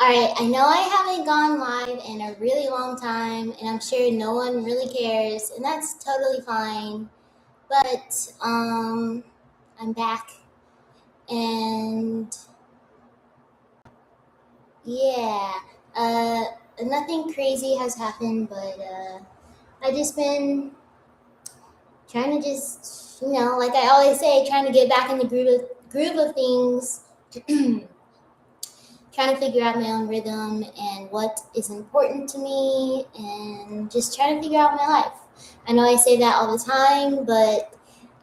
All right, I know I haven't gone live in a really long time, and I'm sure no one really cares, and that's totally fine. But I'm back, and yeah, uh, nothing crazy has happened, but I just been trying to like I always say, trying to get back in the groove of things. Trying to figure out my own rhythm and what is important to me and just trying to figure out my life. I know I say that all the time, but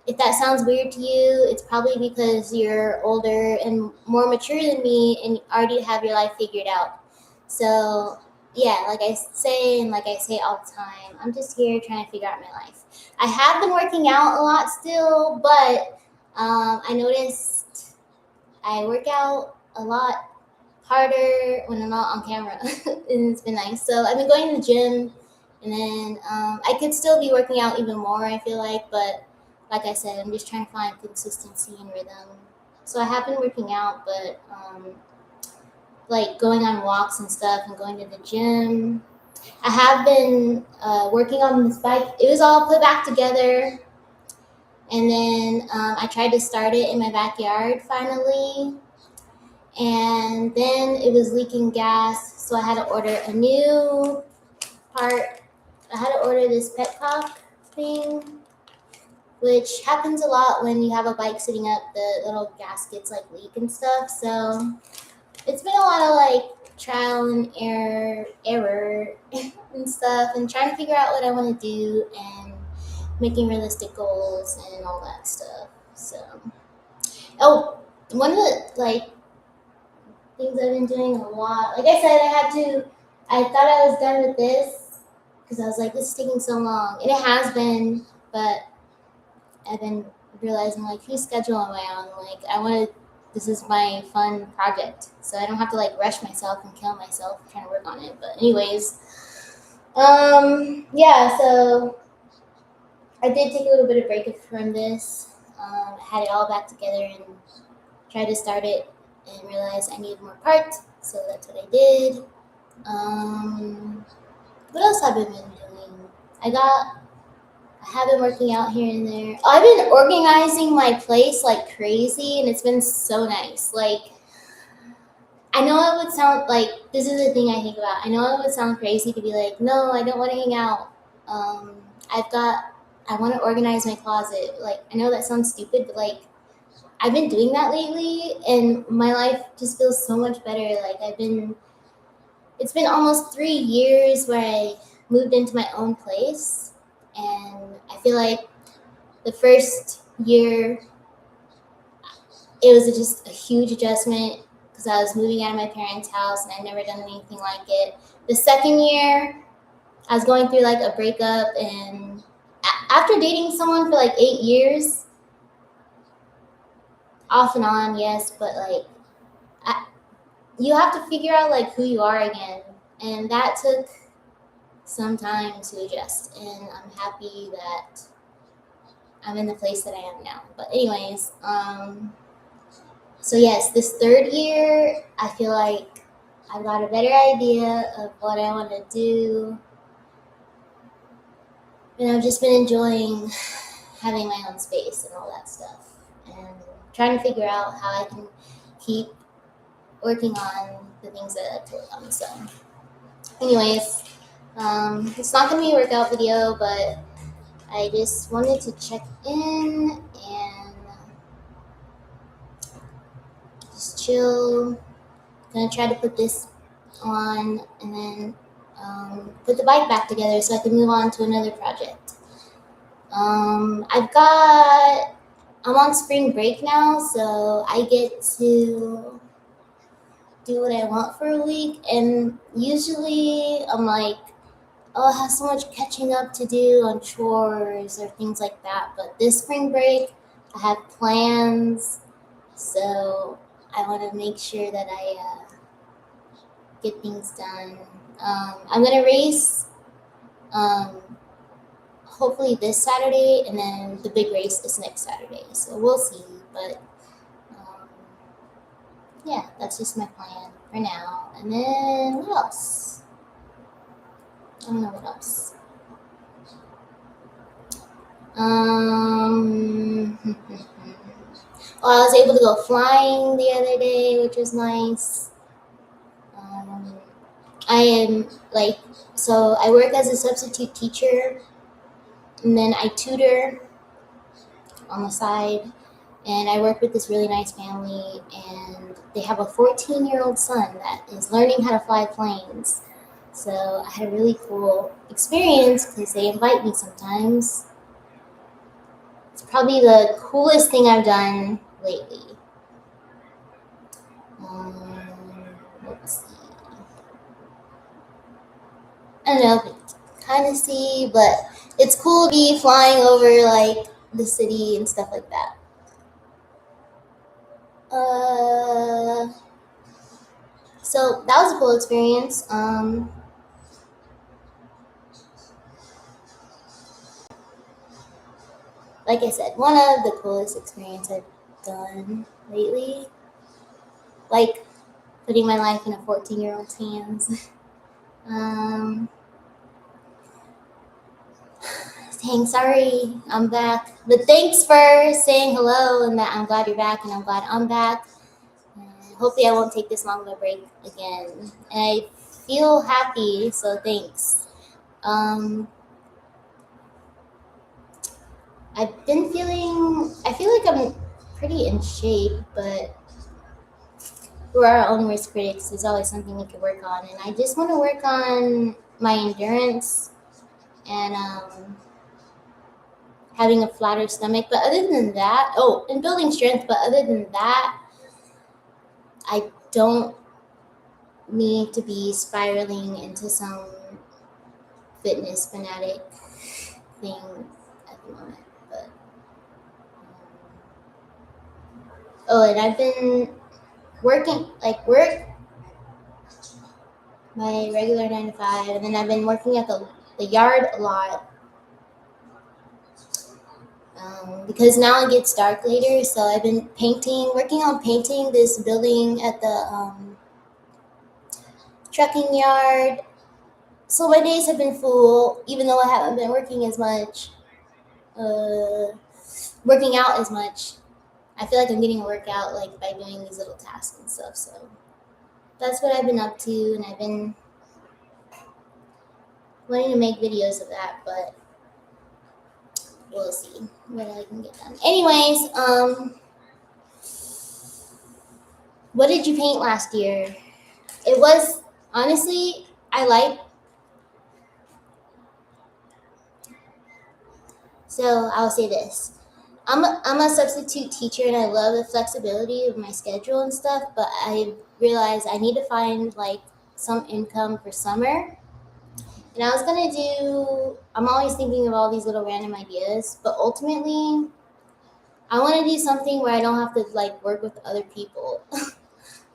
if that sounds weird to you, it's probably because you're older and more mature than me and already have your life figured out. So, yeah, like I say, and like I say all the time, I'm just here trying to figure out my life. I have been working out a lot still, but I noticed I work out a lot harder when I'm not on camera, and it's been nice. So I've been going to the gym, and then I could still be working out even more. I feel like, but like I said, I'm just trying to find consistency and rhythm. So I have been working out, but like going on walks and stuff, and going to the gym. I have been working on this bike. It was all put back together, and then I tried to start it in my backyard finally, and then it was leaking gas, so I had to order a new part. I had to order this petcock thing, which happens a lot when you have a bike sitting up. The little gaskets like leak and stuff. So it's been a lot of like trial and error and stuff, and trying to figure out what I want to do and making realistic goals and all that stuff. So, oh, one of the like things I've been doing a lot. Like I said, I thought I was done with this because I was like, this is taking so long. And it has been, but I've been realizing, like, whose schedule am I on? Like, this is my fun project. So I don't have to, like, rush myself and kill myself trying to work on it. But, anyways, yeah, so I did take a little bit of break from this. I had it all back together and tried to start it and realized I needed more parts. So that's what I did. Um, what else have I been doing? I have been working out here and there. Oh, I've been organizing my place like crazy, and it's been so nice. Like, I know it would sound like this is the thing I think about. I know it would sound crazy to be like, no, I don't want to hang out. Um, I've got, I want to organize my closet. Like, I know that sounds stupid, but like, I've been doing that lately, and my life just feels so much better. It's been almost 3 years where I moved into my own place, and I feel like the first year it was just a huge adjustment because I was moving out of my parents' house and I'd never done anything like it. The second year, I was going through like a breakup, and after dating someone for like 8 years, off and on, yes, but like I, you have to figure out like who you are again, and that took some time to adjust. And I'm happy that I'm in the place that I am now. But anyways, so yes, this third year, I feel like I've got a better idea of what I want to do, and I've just been enjoying having my own space and all that stuff, and trying to figure out how I can keep working on the things that I like to work on. So, anyways, it's not gonna be a workout video, but I just wanted to check in and just chill. Gonna try to put this on and then put the bike back together so I can move on to another project. I'm on spring break now, so I get to do what I want for a week. And usually I'm like, oh, I have so much catching up to do on chores or things like that. But this spring break, I have plans, so I want to make sure that I get things done. I'm gonna race, um, hopefully this Saturday, and then the big race is next Saturday. So we'll see. But um, yeah, that's just my plan for now. And then what else? I don't know what else. Um, well, I was able to go flying the other day, which was nice. Um, I am like, so I work as a substitute teacher, and then I tutor on the side, and I work with this really nice family, and they have a 14-year-old son that is learning how to fly planes. So I had a really cool experience because they invite me sometimes. It's probably the coolest thing I've done lately. Um, let's see. I don't know if it's kind of see, but it's cool to be flying over like the city and stuff like that. Uh, so that was a cool experience. Like I said, one of the coolest experience I've done lately. Like putting my life in a 14-year-old's hands. um, Dang, sorry, I'm back. But thanks for saying hello and that I'm glad you're back and I'm glad I'm back. Hopefully, I won't take this long of a break again. And I feel happy, so thanks. Um, I feel like I'm pretty in shape, but we're our own worst critics. There's always something we could work on. And I just want to work on my endurance and having a flatter stomach. But other than that, oh, and building strength, but other than that, I don't need to be spiraling into some fitness fanatic thing at the moment. But oh, and I've been working like work my regular 9 to 5, and then I've been working at the yard a lot because now it gets dark later. So I've been working on painting this building at the trucking yard. So my days have been full, even though I haven't been working as much, working out as much. I feel like I'm getting a workout like by doing these little tasks and stuff. So that's what I've been up to, and I've been wanting to make videos of that, but we'll see what I can get done. Anyways, what did you paint last year? It was honestly, I like. So I'll say this: I'm a substitute teacher, and I love the flexibility of my schedule and stuff. But I realized I need to find like some income for summer. And I was gonna do. I'm always thinking of all these little random ideas, but ultimately, I want to do something where I don't have to like work with other people.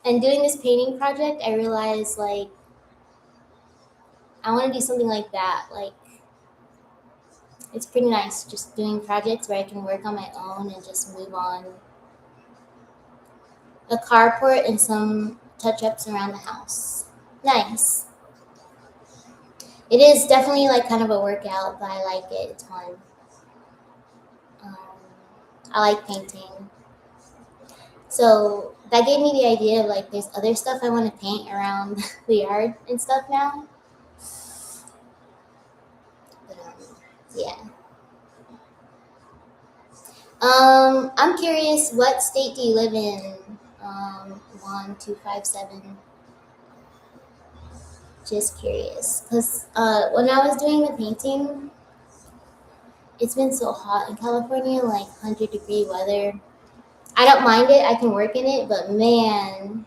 And doing this painting project, I realized like I want to do something like that. Like it's pretty nice just doing projects where I can work on my own and just move on. A carport and some touch ups around the house. Nice. It is definitely like kind of a workout, but I like it. It's fun. Um, I like painting. So that gave me the idea of like there's other stuff I want to paint around the yard and stuff now. But, yeah. I'm curious, what state do you live in? 1257. Just curious, because when I was doing the painting, it's been so hot in California, like 100-degree weather. I don't mind it; I can work in it, but man,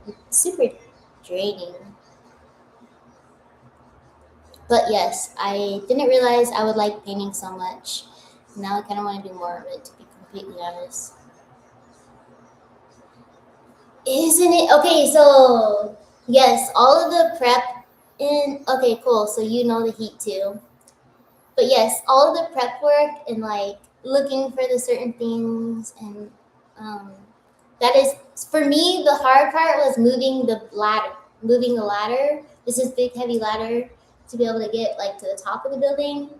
it's super draining. But yes, I didn't realize I would like painting so much. Now I kind of want to do more of it, to be completely honest. Isn't it? Okay, so yes, all of the prep in. Okay, cool. So you know the heat too. But yes, all of the prep work and like looking for the certain things and um, that is, for me, the hard part was moving the ladder. Moving the ladder. This is big, heavy ladder to be able to get like to the top of the building.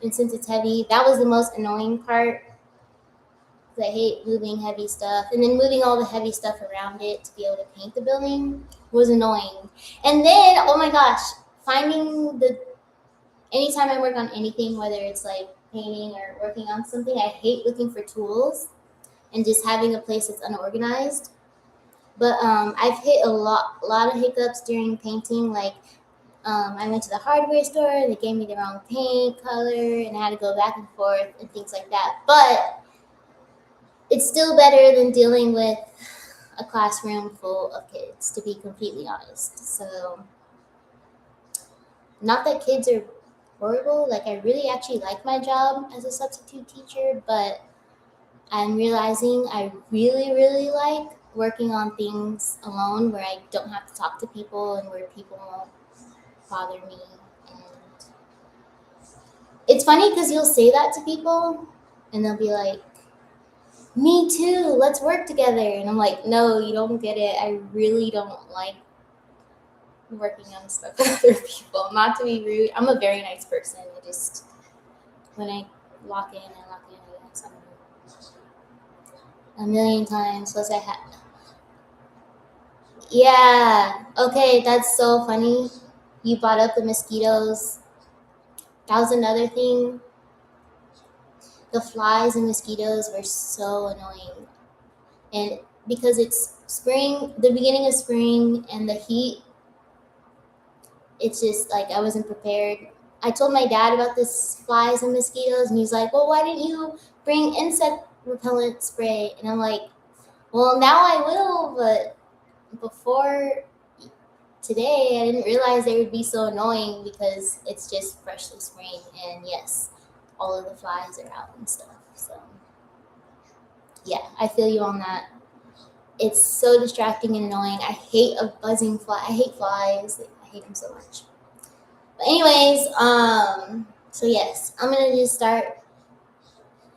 And since it's heavy, that was the most annoying part. 'Cause I hate moving heavy stuff, and then moving all the heavy stuff around it to be able to paint the building was annoying. And then, oh my gosh, finding the anytime I work on anything, whether it's like painting or working on something, I hate looking for tools and just having a place that's unorganized. But I've hit a lot of hiccups during painting. Like I went to the hardware store, they gave me the wrong paint color, and I had to go back and forth and things like that. But it's still better than dealing with a classroom full of kids, to be completely honest. So, not that kids are horrible. Like, I really actually like my job as a substitute teacher, but I'm realizing I really, really like working on things alone where I don't have to talk to people and where people won't bother me. And it's funny because you'll say that to people and they'll be like, me too, let's work together. And I'm like, no, you don't get it. I really don't like working on stuff with other people. Not to be rude, I'm a very nice person. I just, when I lock in, I lock in. I like something a million times. Was I Yeah. Okay, that's so funny. You brought up the mosquitoes. That was another thing. The flies and mosquitoes were so annoying. And because it's spring, the beginning of spring, and the heat, it's just like I wasn't prepared. I told my dad about this flies and mosquitoes, and he's like, well, why didn't you bring insect repellent spray? And I'm like, well, now I will, but before today, I didn't realize they would be so annoying because it's just freshly spring, and yes, all of the flies are out and stuff. So, yeah, I feel you on that. It's so distracting and annoying. I hate a buzzing fly. I hate flies. I hate them so much. But anyways, so yes, I'm gonna just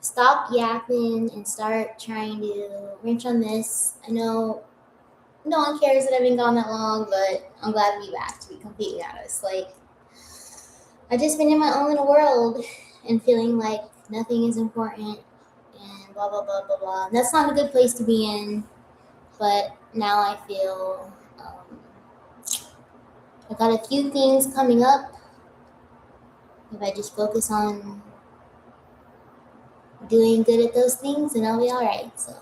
stop yapping and start trying to wrench on this. I know no one cares that I've been gone that long, but I'm glad to be back, to be completely honest. Like, I've just been in my own little world and feeling like nothing is important and blah, blah, blah, blah, blah. And that's not a good place to be in, but now I feel I got a few things coming up. If I just focus on doing good at those things, and I'll be all right. So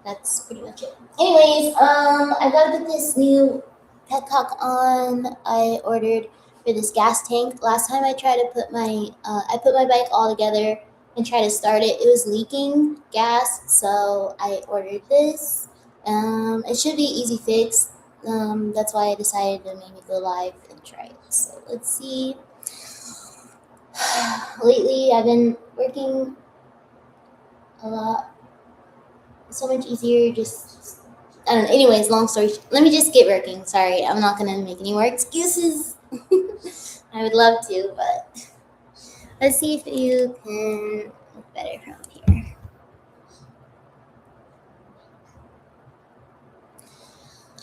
that's pretty much it. Anyways, I gotta put this new petcock on. I ordered for this gas tank. Last time I tried to I put my bike all together and tried to start it. It was leaking gas, so I ordered this. It should be easy fix. That's why I decided to maybe go live and try it. So let's see. Lately, I've been working a lot. So much easier. Just I don't know. Anyways, long story. Let me just get working. Sorry, I'm not gonna make any more excuses. I would love to, but let's see if you can look better from here.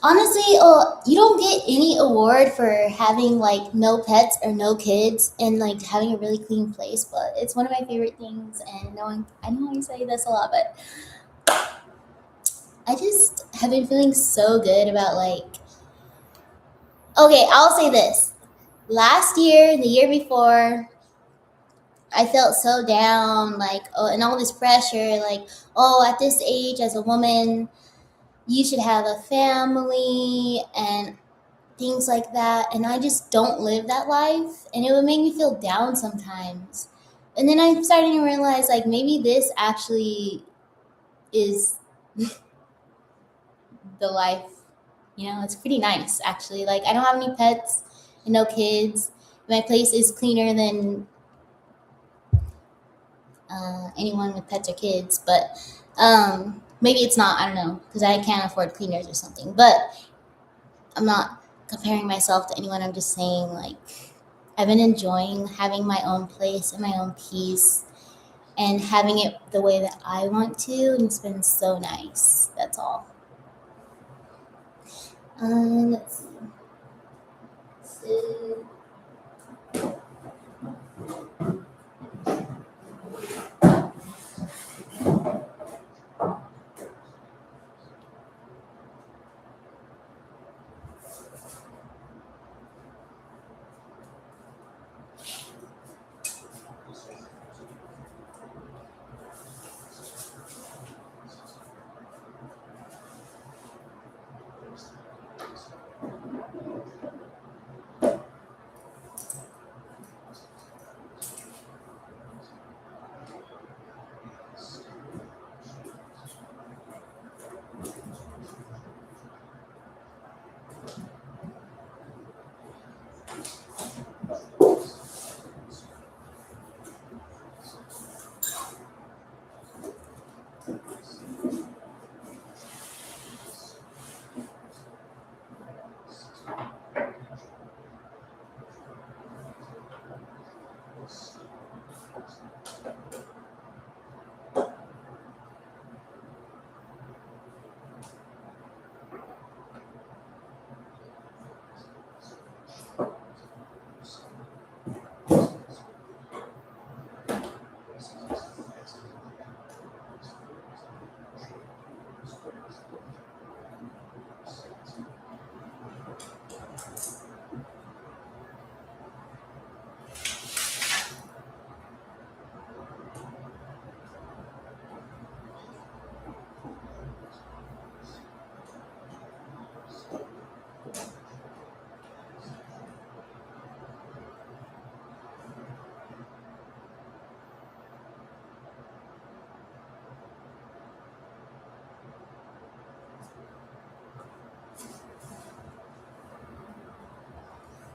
Honestly, you don't get any award for having like no pets or no kids and like having a really clean place, but it's one of my favorite things. And knowing, I know I say this a lot, but I just have been feeling so good about like, okay, I'll say this. Last year, the year before, I felt so down, like, oh, and all this pressure, like, oh, at this age as a woman, you should have a family and things like that. And I just don't live that life. And it would make me feel down sometimes. And then I'm starting to realize, like, maybe this actually is the life. You know, it's pretty nice, actually. Like, I don't have any pets and no kids. My place is cleaner than anyone with pets or kids, but maybe it's not. I don't know, because I can't afford cleaners or something. But I'm not comparing myself to anyone. I'm just saying, like, I've been enjoying having my own place and my own peace, and having it the way that I want to, and it's been so nice. That's all. Let's see.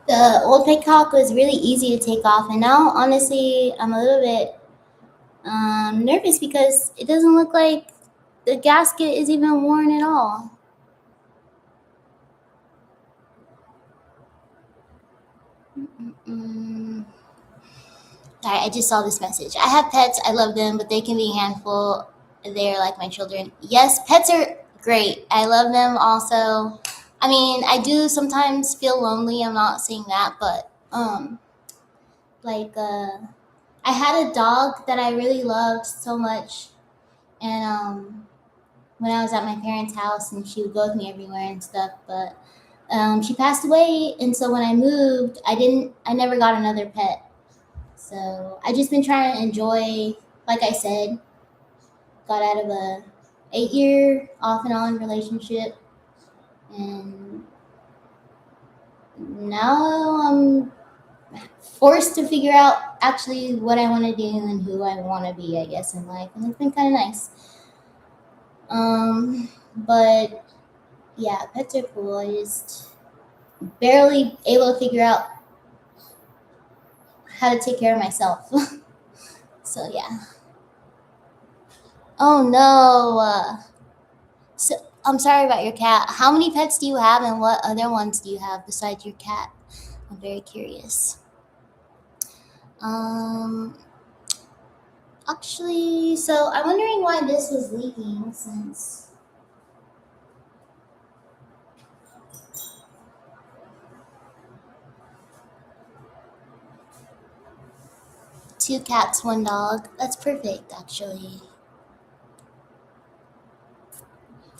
So, the old peacock was really easy to take off, and now honestly, I'm a little bit nervous because it doesn't look like the gasket is even worn at all. Mm. Sorry, I just saw this message. I have pets. I love them, but they can be a handful. They're like my children. Yes, pets are great. I love them also. I mean, I do sometimes feel lonely. I'm not saying that, but like I had a dog that I really loved so much, and when I was at my parents' house, and she would go with me everywhere and stuff, but she passed away, and so when I moved, I never got another pet. So I just been trying to enjoy, like I said, got out of a 8 year off and on relationship, and now I'm forced to figure out actually what I want to do and who I want to be, I guess, in life, and it's been kind of nice. But yeah, pets are cool. I just barely able to figure out how to take care of myself. So yeah. Oh no. So I'm sorry about your cat. How many pets do you have, and what other ones do you have besides your cat? I'm very curious. Um, Actually, so I'm wondering why this was leaking since. Two cats, one dog. That's perfect, actually.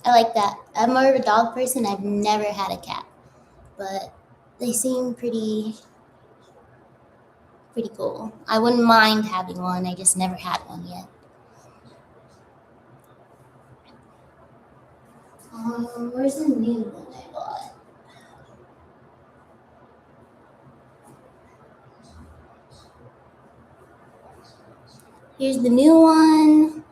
I like that. I'm more of a dog person. I've never had a cat, but they seem pretty cool. I wouldn't mind having one. I just never had one yet. Where's the new one I bought? Here's the new one.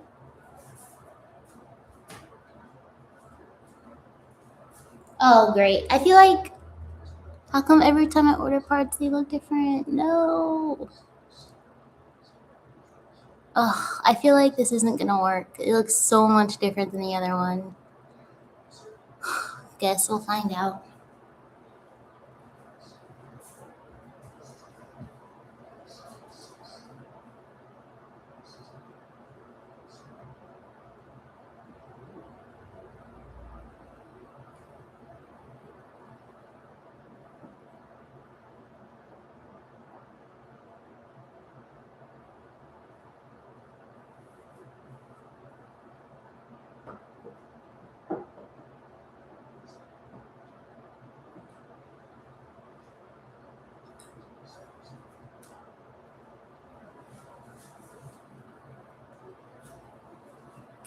Oh, great. I feel like, how come every time I order parts they look different? No. Ugh, I feel like this isn't gonna work. It looks so much different than the other one. Guess we'll find out.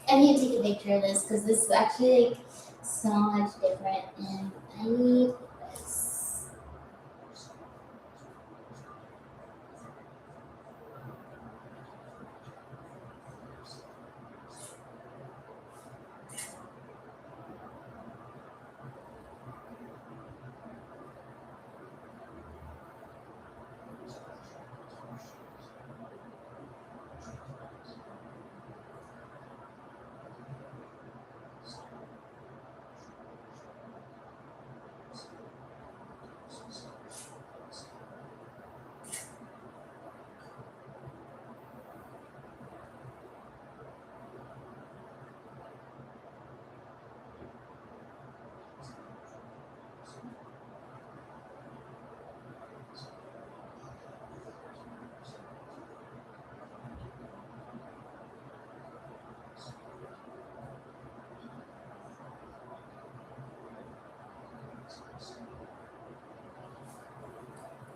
I need to take a picture of this because this is actually like so much different, and I need this.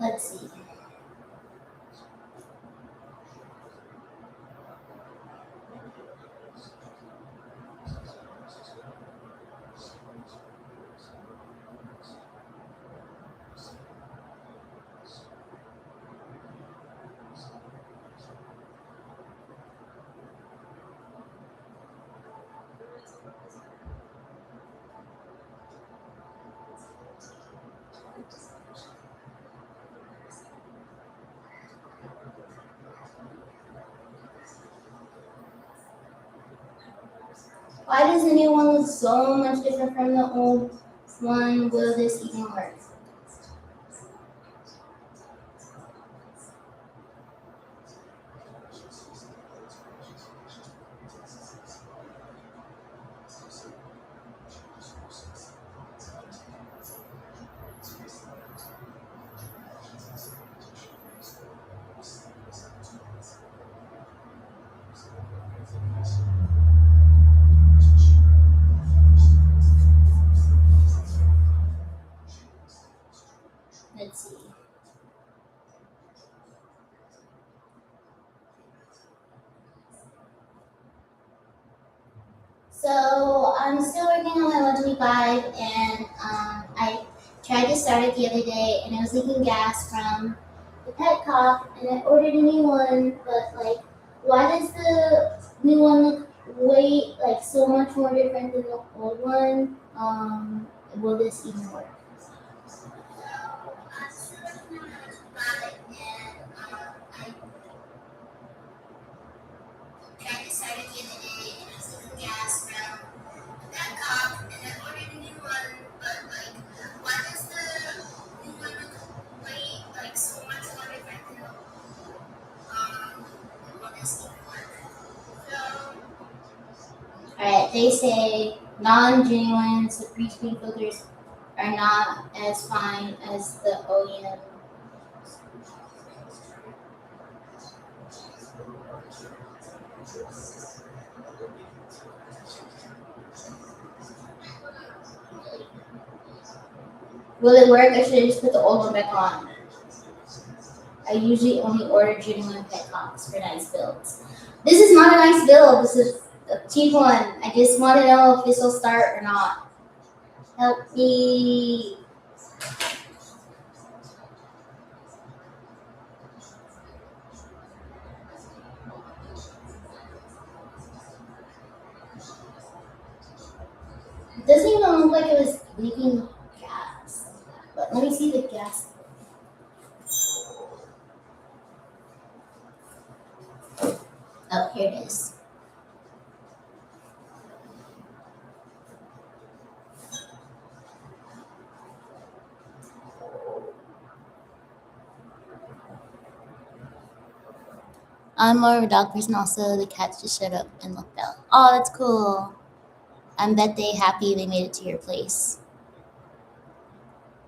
Let's see. Why does the new one look so much different from the old one? Will this even work? Let's see. So I'm still working on my 125, and I tried to start it the other day, and I was leaking gas from the petcock, and I ordered a new one. But like, why does the new one look way like so much more different than the old one? Will this even work? I'm still working on my 125, and I tried to start it the other day, and I was leaking gas from that cop, and I ordered a new one, but like, why does the new one look way like so much more different than what this new one? So, alright, they say non-genuine Supreme screen filters are not as fine as the OEM. Will it work? I should have just put the old one back on. I usually only order genuine petcocks for nice builds. This is not a nice build. This is a cheap one. I just want to know if this will start or not. Help me. It doesn't even look like it was leaking gas. But let me see the gas. Oh, here it is. I'm more of a dog person also. The cats just showed up and looked out. Oh, that's cool. I bet they happy they made it to your place.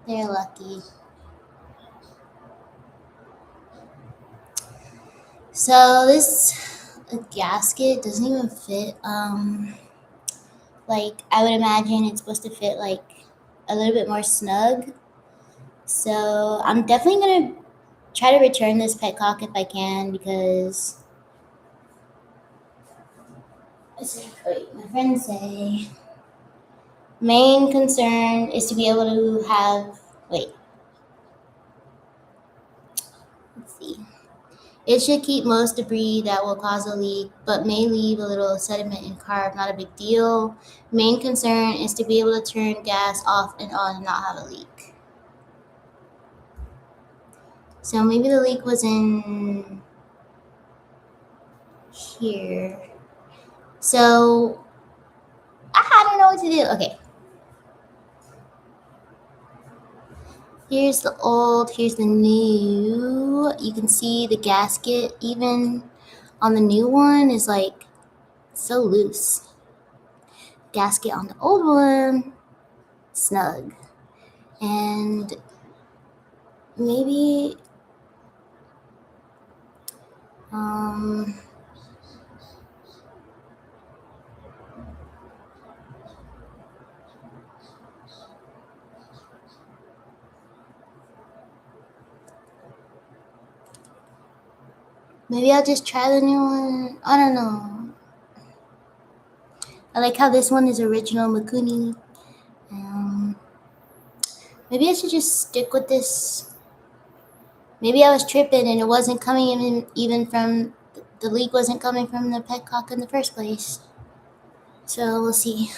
They're lucky. So this gasket doesn't even fit. Like I would imagine it's supposed to fit like a little bit more snug. So I'm definitely gonna try to return this petcock if I can because Wait, my friends say main concern is to be able to have. Wait, let's see. It should keep most debris that will cause a leak, but may leave a little sediment and carb. Not a big deal. Main concern is to be able to turn gas off and on and not have a leak. So maybe the leak was in here. So I don't know what to do. Okay. Here's the old, here's the new. You can see the gasket even on the new one is like so loose. Gasket on the old one, snug. And maybe um maybe I'll just try the new one. I don't know. I like how this one is original Mikuni. Maybe I should just stick with this. Maybe I was tripping and it wasn't coming even from the leak wasn't coming from the petcock in the first place. So we'll see.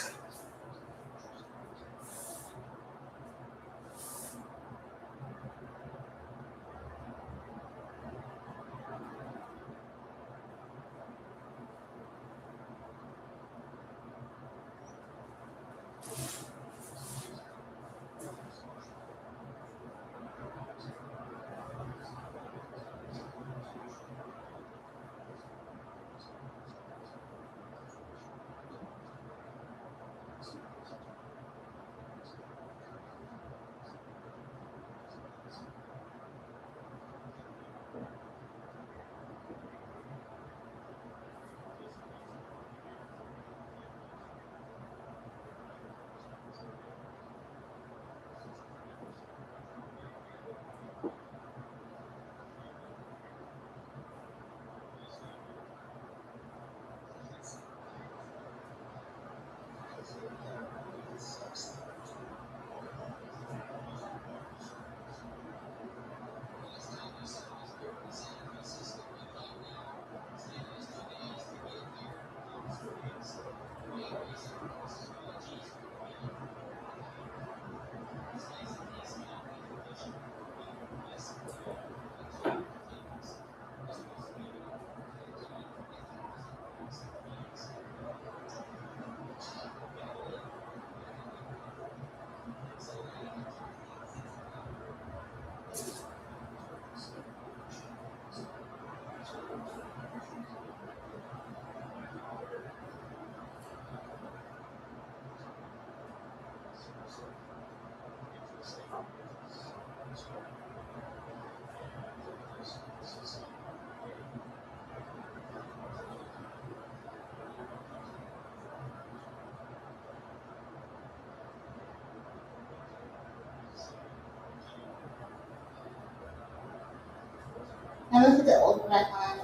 I'm gonna put the old one back on.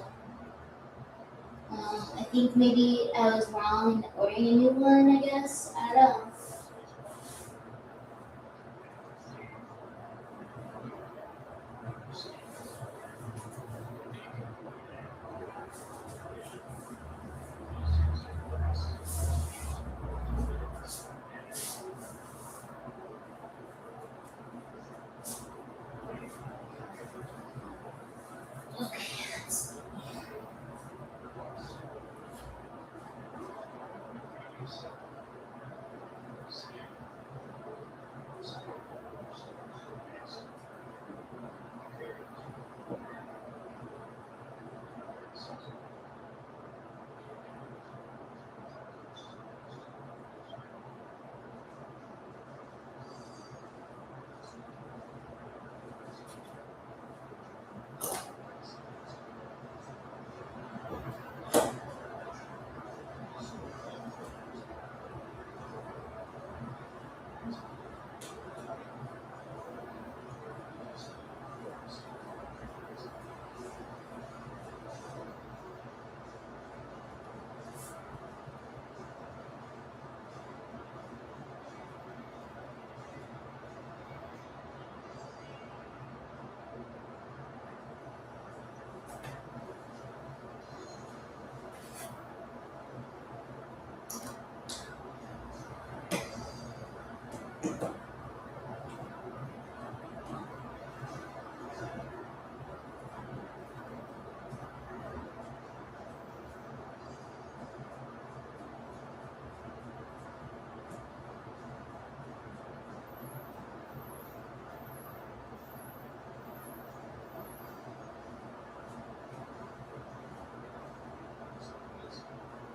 I think maybe I was wrong in ordering a new one, I guess. I don't know.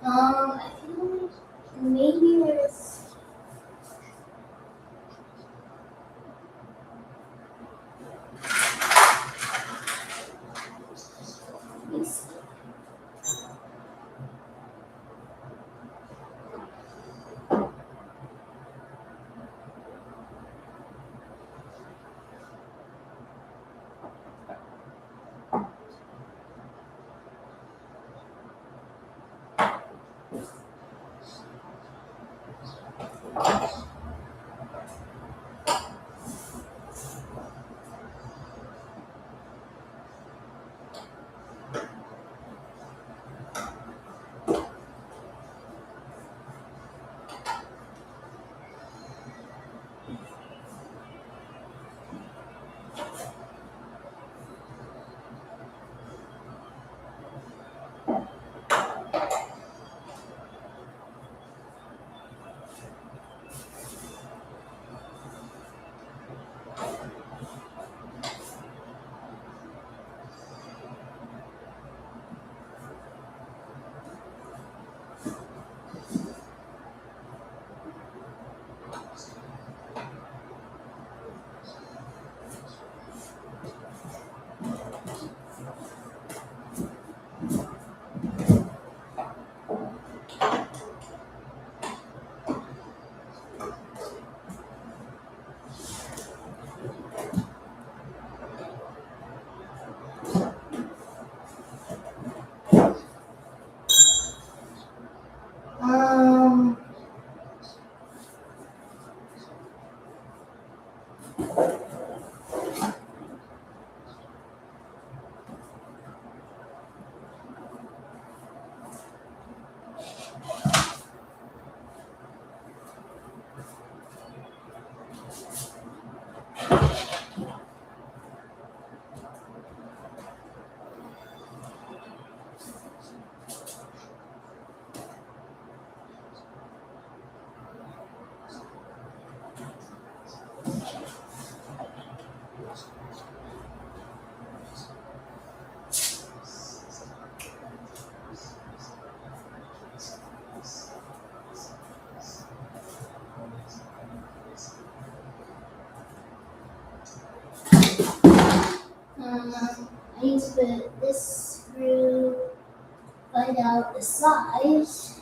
I feel like maybe there's. Let me see. Um, I need to put this through, find out the size.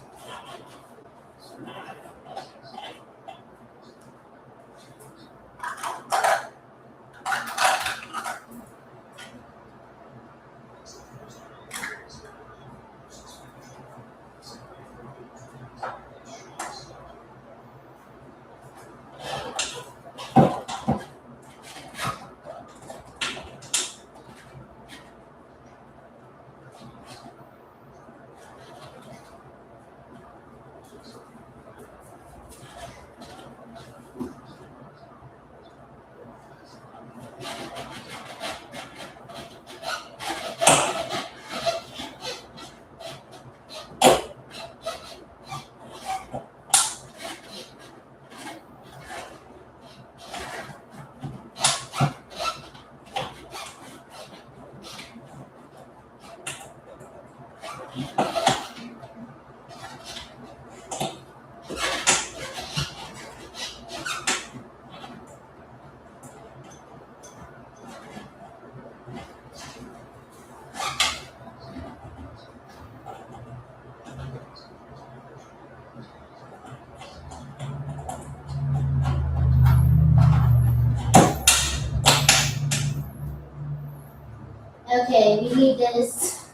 Okay, we need this.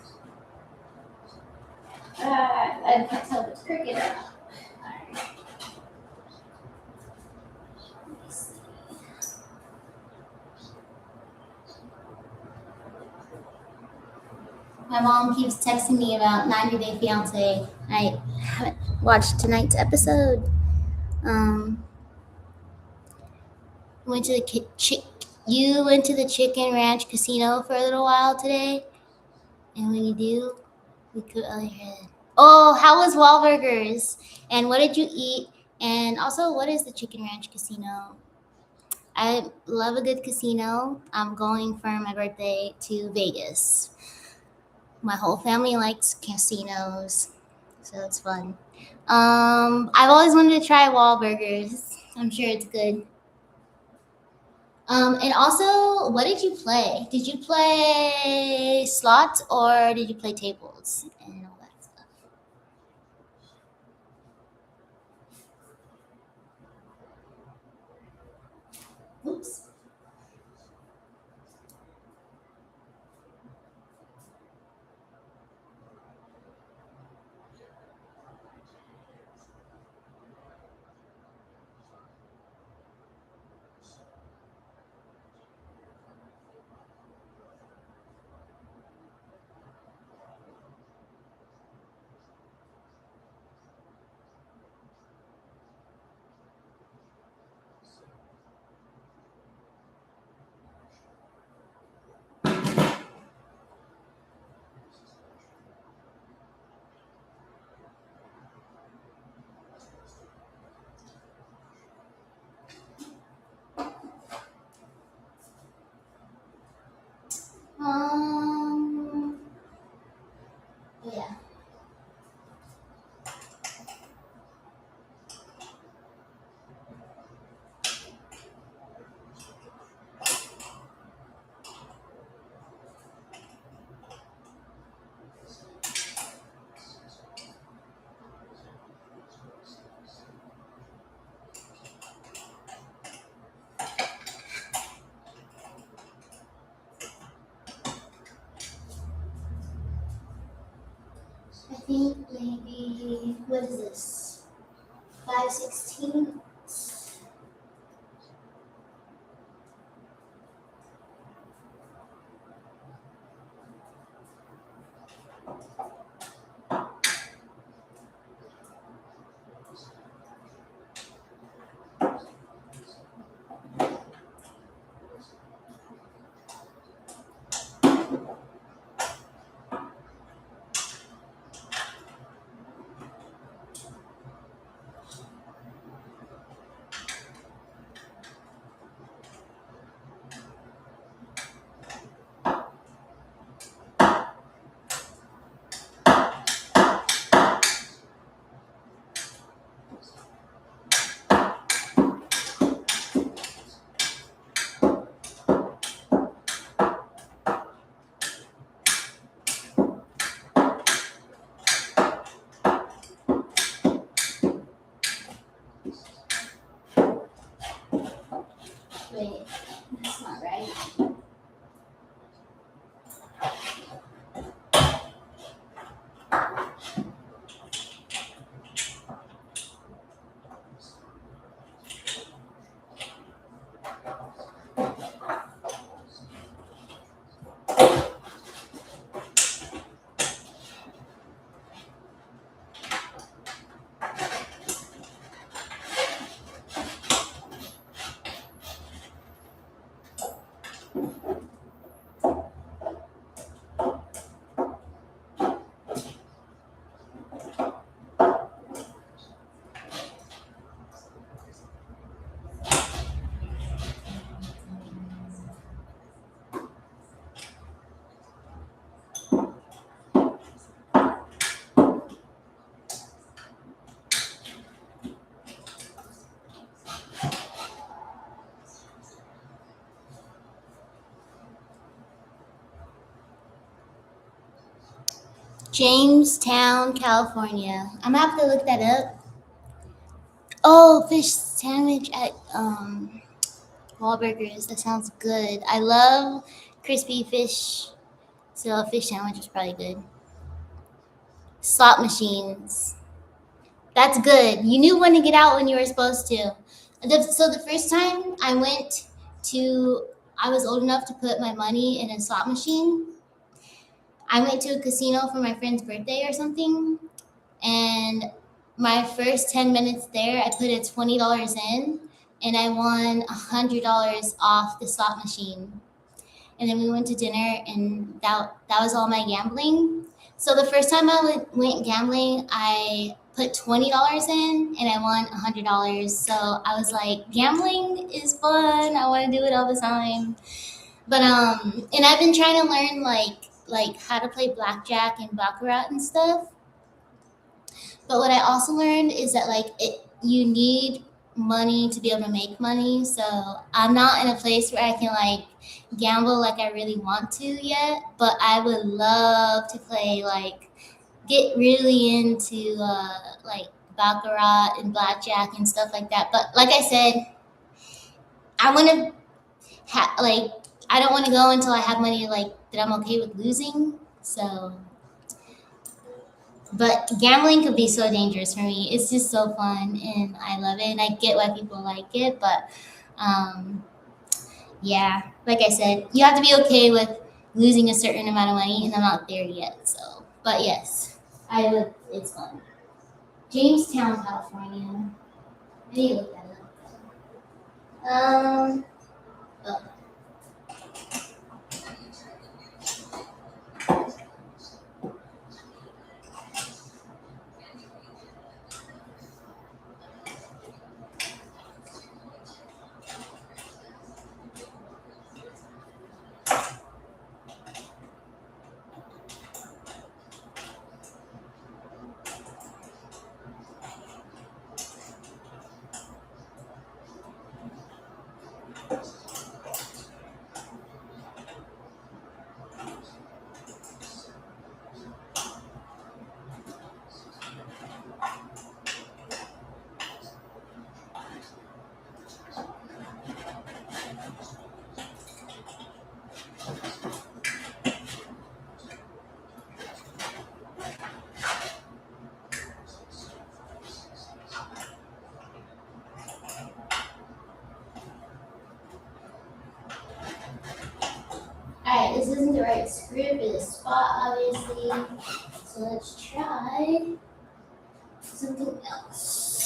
I can't tell if it's crooked or not. Alright. Let me see. My mom keeps texting me about 90 Day Fiance. I haven't watched tonight's episode. Went to the you went to the Chicken Ranch Casino for a little while today, and when you do, we could hear. Oh, how was Wahlburgers? And what did you eat? And also, what is the Chicken Ranch Casino? I love a good casino. I'm going for my birthday to Vegas. My whole family likes casinos, so it's fun. I've always wanted to try Wahlburgers. I'm sure it's good. And also, what did you play? Did you play slots or did you play tables and all that stuff? Oops. Um, oh yeah. I think maybe, what is this? 5/16? Wait, that's not right. Jamestown, California. I'm gonna have to look that up. Oh, fish sandwich at Wahlburgers. That sounds good. I love crispy fish, so a fish sandwich is probably good. Slot machines. That's good. You knew when to get out when you were supposed to. So the first time to, I was old enough to put my money in a slot machine. I went to a casino for my friend's birthday or something, and my first 10 minutes there, I put a $20 in, and I won $100 off the slot machine. And then we went to dinner, and that was all my gambling. So the first time I went gambling, I put $20 in, and I won $100. So I was like, gambling is fun. I want to do it all the time. But and I've been trying to learn like how to play blackjack and baccarat and stuff. But what I also learned is that like you need money to be able to make money. So I'm not in a place where I can like gamble like I really want to yet. But I would love to play like get really into like baccarat and blackjack and stuff like that. But like I said, I want to like I don't want to go until I have money like that I'm okay with losing. So but gambling could be so dangerous for me. It's just so fun and I love it and I get why people like it, but um yeah, like I said, you have to be okay with losing a certain amount of money and I'm not there yet. So but yes, I would it's fun. Jamestown, California. I need to look that up. Oh. Alright, this isn't the right script or the spot, obviously. So let's try something else.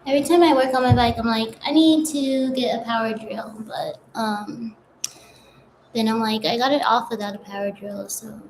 Every time I work on my bike, I'm like, I need to get a power drill, but then I'm like, I got it off without a power drill, so.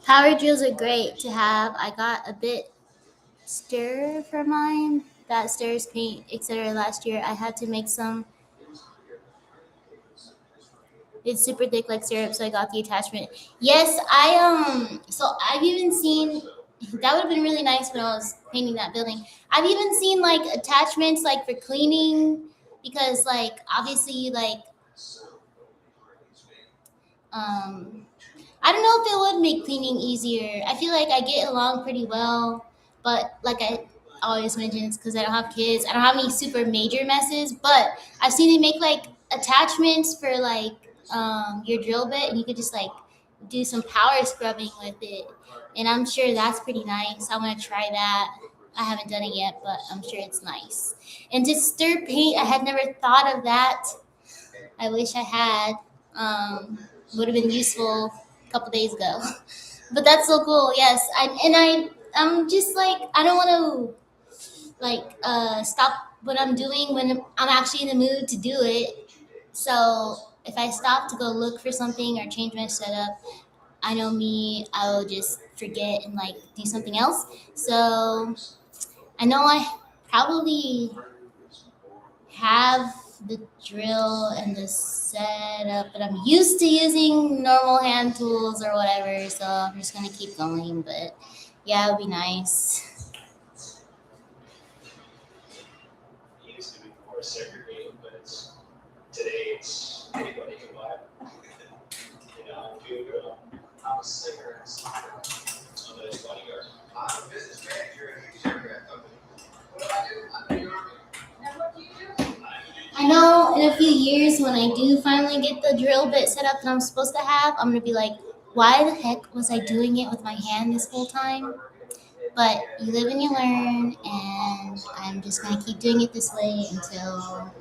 Power drills are great to have. I got a bit stir for mine. That stirs paint, etc. Last year, I had to make some. It's super thick like syrup, so I got the attachment. Yes, So I've even seen. That would have been really nice when I was painting that building. I've even seen like attachments like for cleaning, because like obviously like um I don't know if it would make cleaning easier. I feel like I get along pretty well, but like I always mention, it's because I don't have kids. I don't have any super major messes, but I've seen they make like attachments for like your drill bit, and you could just like do some power scrubbing with it, and I'm sure that's pretty nice. I want to try that. I haven't done it yet, but I'm sure it's nice. And to stir paint, I had never thought of that. I wish I had. Would have been useful a couple days ago. But that's so cool. Yes, I'm just like I don't want to like stop what I'm doing when I'm actually in the mood to do it. So if I stop to go look for something or change my setup, I know me, I will just forget and like do something else. So I know I probably have the drill and the setup, but I'm used to using normal hand tools or whatever, so I'm just gonna keep going. But yeah, it would be nice. in a few years when I do finally get the drill bit set up that I'm supposed to have, I'm gonna be like, why the heck was I doing it with my hand this whole time? But you live and you learn, and I'm just gonna keep doing it this way until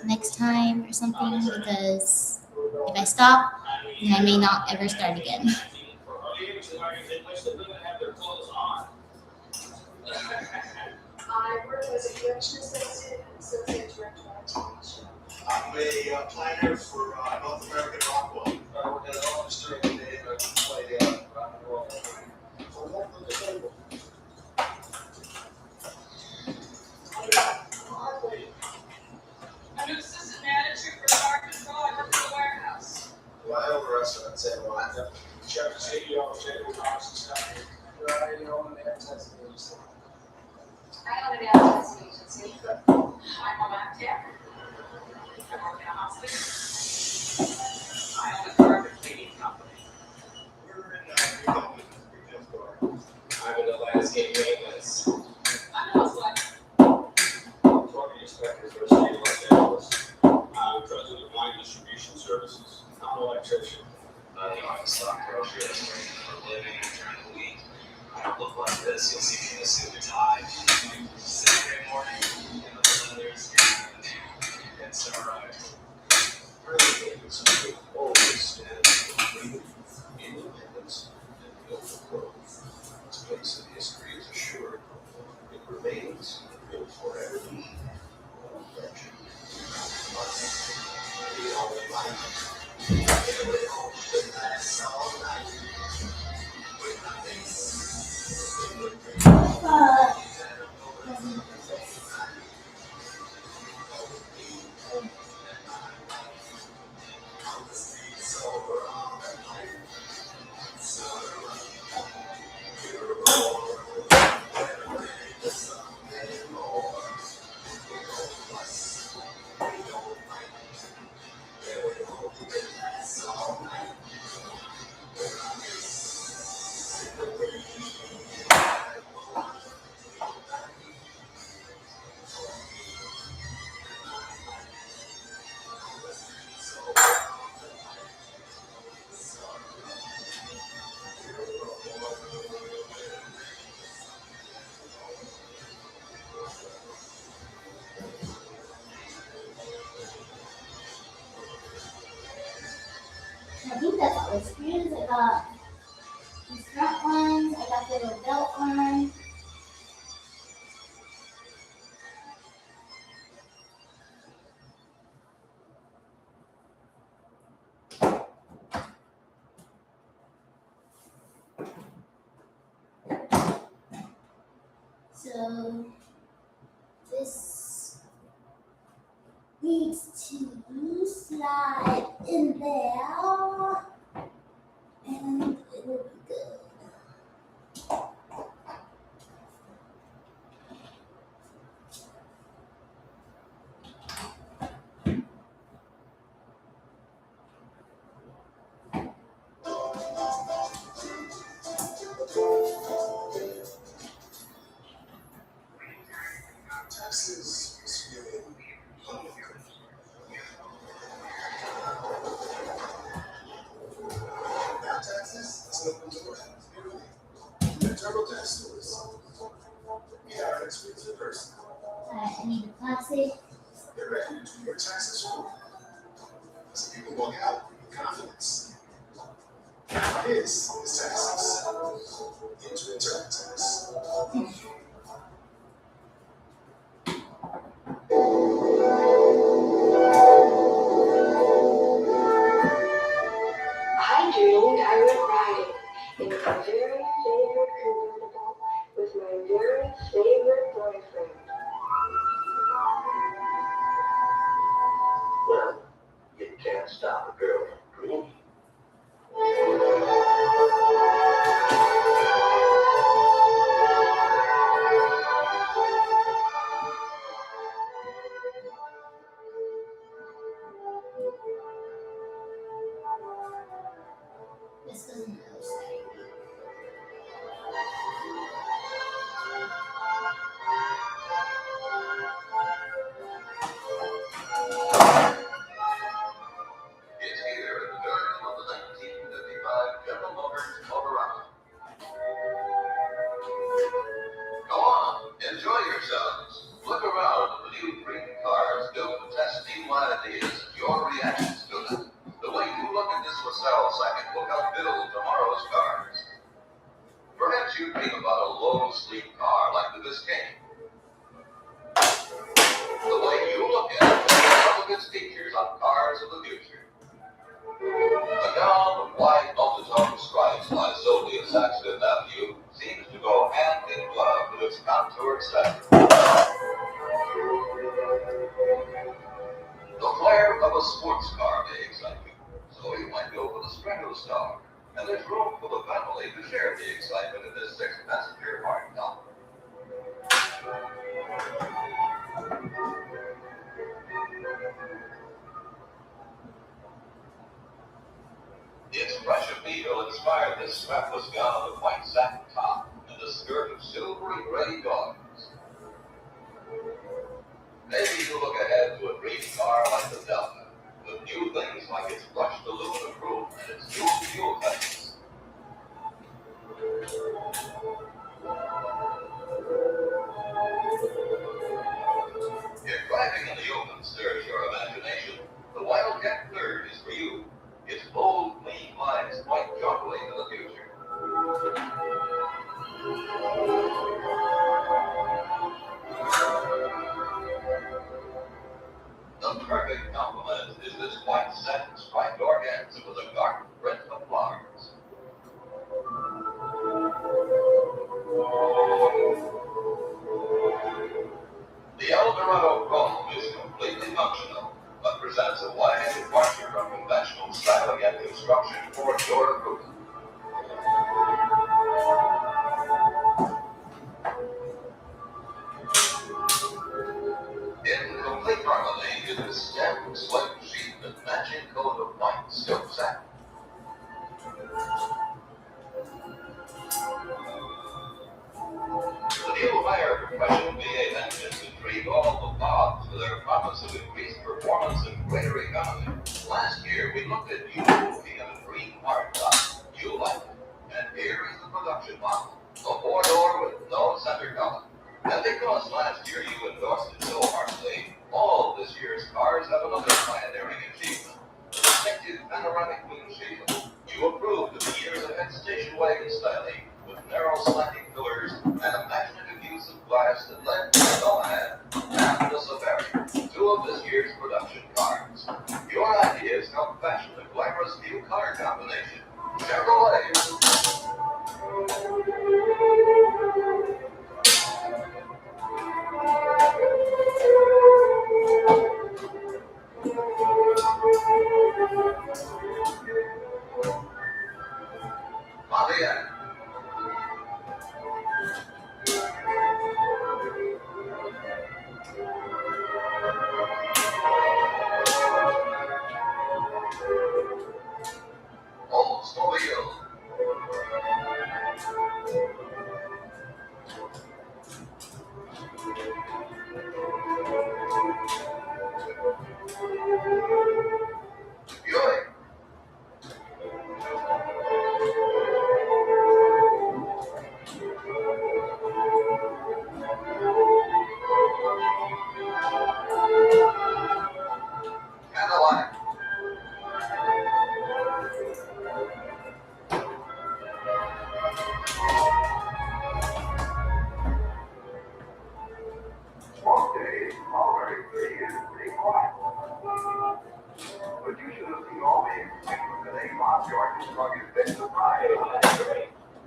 next time or something, because if I stop, then I may not ever start again. I work as a production associate and associate director of television. I'm a planner for North American Rockwell. I work at an office during the day and I play rock and roll. So I'm on the table. I'm an assistant manager for car control. I work in the warehouse. Well, I own a restaurant, San Juan. Chef CEO of J.W. House and stuff. I own an advertising agency. I own an advertising agency. I'm on that tech. I work in a hospital. I own a carpet cleaning company. We're in retail store. I'm in the landscape maintenance. I'm also talking inspector for the state of Los Angeles. I'm president of Wine Distribution Services. I'm an electrician. I'm a stockbroker for a living during the week. I don't look like this. You'll see me in a suit and tie. Saturday morning, in the leathers, and sunrise. Early days will always stand for freedom, independence, and built growth. Its place in history is assured. It remains and will forever be one legend. The only life. It will always last all night. With nothing. I think that's all the screws. I got these front ones, I got the little belt one. So this needs to slide in there, and it will be good. Texas is really now Texas is open to work. The TurboTax stores. We have an exclusive person. I need the plastic. They're ready to do your taxes for you. So people walk out with confidence. This is Texas. Into TurboTax. I dreamed I went riding in my very favorite convertible with my very favorite boyfriend. Well, you can't stop a girl from dreaming. Perhaps you dream about a low, sleek car like the Biscayne. The way you look at it is some of its features on cars of the future. A gown of white multi-tone stripes by Sylvia Saks Fifth Avenue seems to go hand in glove with its contoured setting. The flair of a sports car may excite you, so you might go for the Stratostar. And there's room for the family to share the excitement in this 6-passenger hardtop. Its fresh appeal inspired this strapless gown of white satin top and a skirt of silvery gray dogs. Maybe you look ahead to a dream car like the Delta, with new things like its brushed aluminum roof and its dual fuel tanks. If driving in the open stirs your imagination, the Wildcat Third is for you. Its bold, clean lines point jauntily to the future. The perfect complement is this white satin striped organza with a garden print of flowers. The Eldorado Chrome is completely functional, but presents a wide departure from conventional styling and construction for your approval. In complete harmony is the stem slip sheet and matching coat of white silk satin. The new higher compression V8 engines intrigue all the bobs with their promise of increased performance and greater economy. Last year, we looked at you looking at a green hardtop. You liked it. And here is the production model. A 4-door with no center column. And because last year you endorsed it so heartily, all this year's cars have another pioneering achievement. The distinctive panoramic windshield. You approved of the years ahead station wagon styling with narrow slanting pillars and imaginative use of glass that led to the Nomad and the Safari, 2 of this year's production cars. Your ideas help fashion a glamorous new car combination. Chevrolet. Pontiac. Oldsmobile. Buick. Cadillac. Most days, all very pretty and pretty quiet. But you should have seen all the excitement today. Bob George is going to big surprise.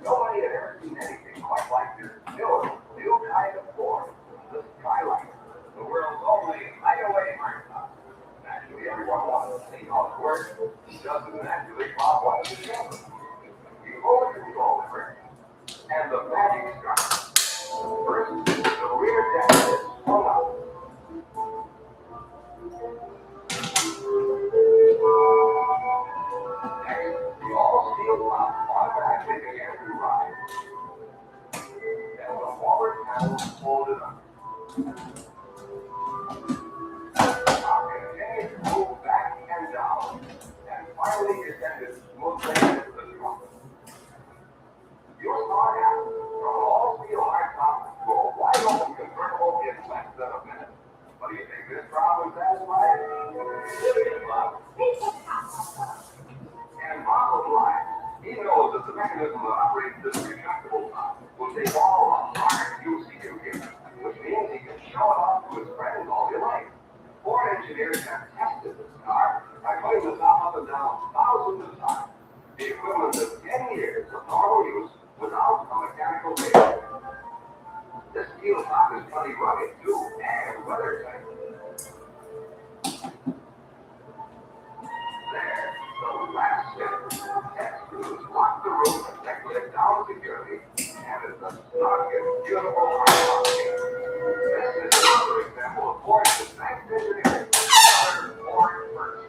Nobody had ever seen anything quite like this new kind of Ford, the Skyline, the world's only hideaway hardtop. Naturally, everyone wants to see how it works. Just as naturally, Bob wanted to show them. You hold control first, and the magic starts. First, the rear deck is swung up. Next, the all-steel top automatically begins to rise. Then the forward panel is folded up. Now continue to move back and down, and finally descended smoothly into the trunk. Your smart app from an all-steel hardtop to a wide-open convertible in less than a minute. What do you think this Bob was satisfied? And Bob was right. He knows that the mechanism that operates this retractable top steel top is plenty rugged too, and weather tight. There, the last step. Extras lock the room and check it down securely, and it's the snuggiest, beautiful hard This is another example of Ford's advanced engineering. Another Ford first.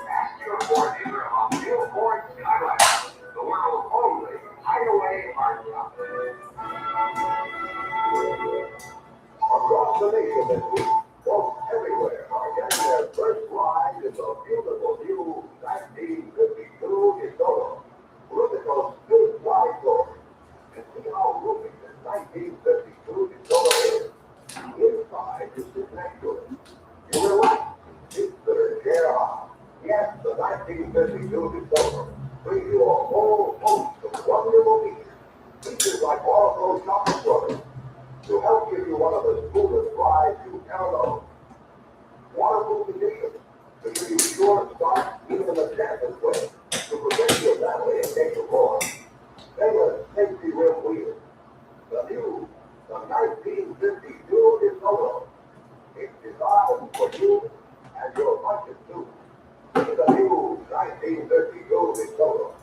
Ask your Ford dealer about new Ford Skyliner, the world's only hideaway hard top. Across the nation this week, folks everywhere are getting their first ride in the beautiful new 1952 DeSoto. Look at those big wide doors and see how roomy this 1952 DeSoto is. Inside, you sit next to it. You relax, seats that are chair high. Yes, the 1952 DeSoto brings you a whole host of wonderful features. Features like all of those shopping brothers to help give you one of the smoothest rides you ever know. Waterproof conditions to give you sure start even in the dampest way to prevent your battery in case of roar. Famous safety rim wheels. The new, the 1952 DeSoto. It's designed for you and your budget too. See the new 1952 DeSoto.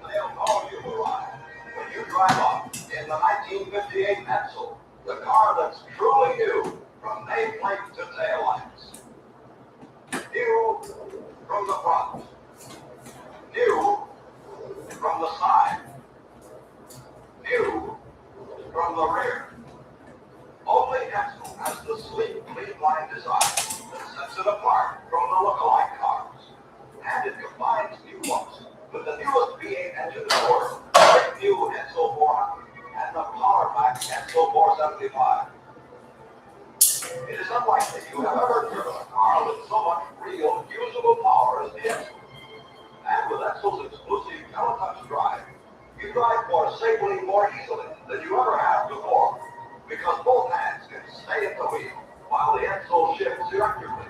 They'll call you to ride when you drive off in the 1958 Edsel, the car that's truly new from nameplate to taillights. New from the front. New from the side. New from the rear. Only Edsel has the sleek, clean line design that sets it apart from the look-alike cars. And it combines new looks with the newest V8 engine in the world, the new Edsel 400 and the power-packed Edsel 475. It is unlikely you have ever driven a car with so much real, usable power as the Edsel. And with Edsel's exclusive Teletouch drive, you drive more safely, more easily than you ever have before, because both hands can stay at the wheel while the Edsel shifts electrically.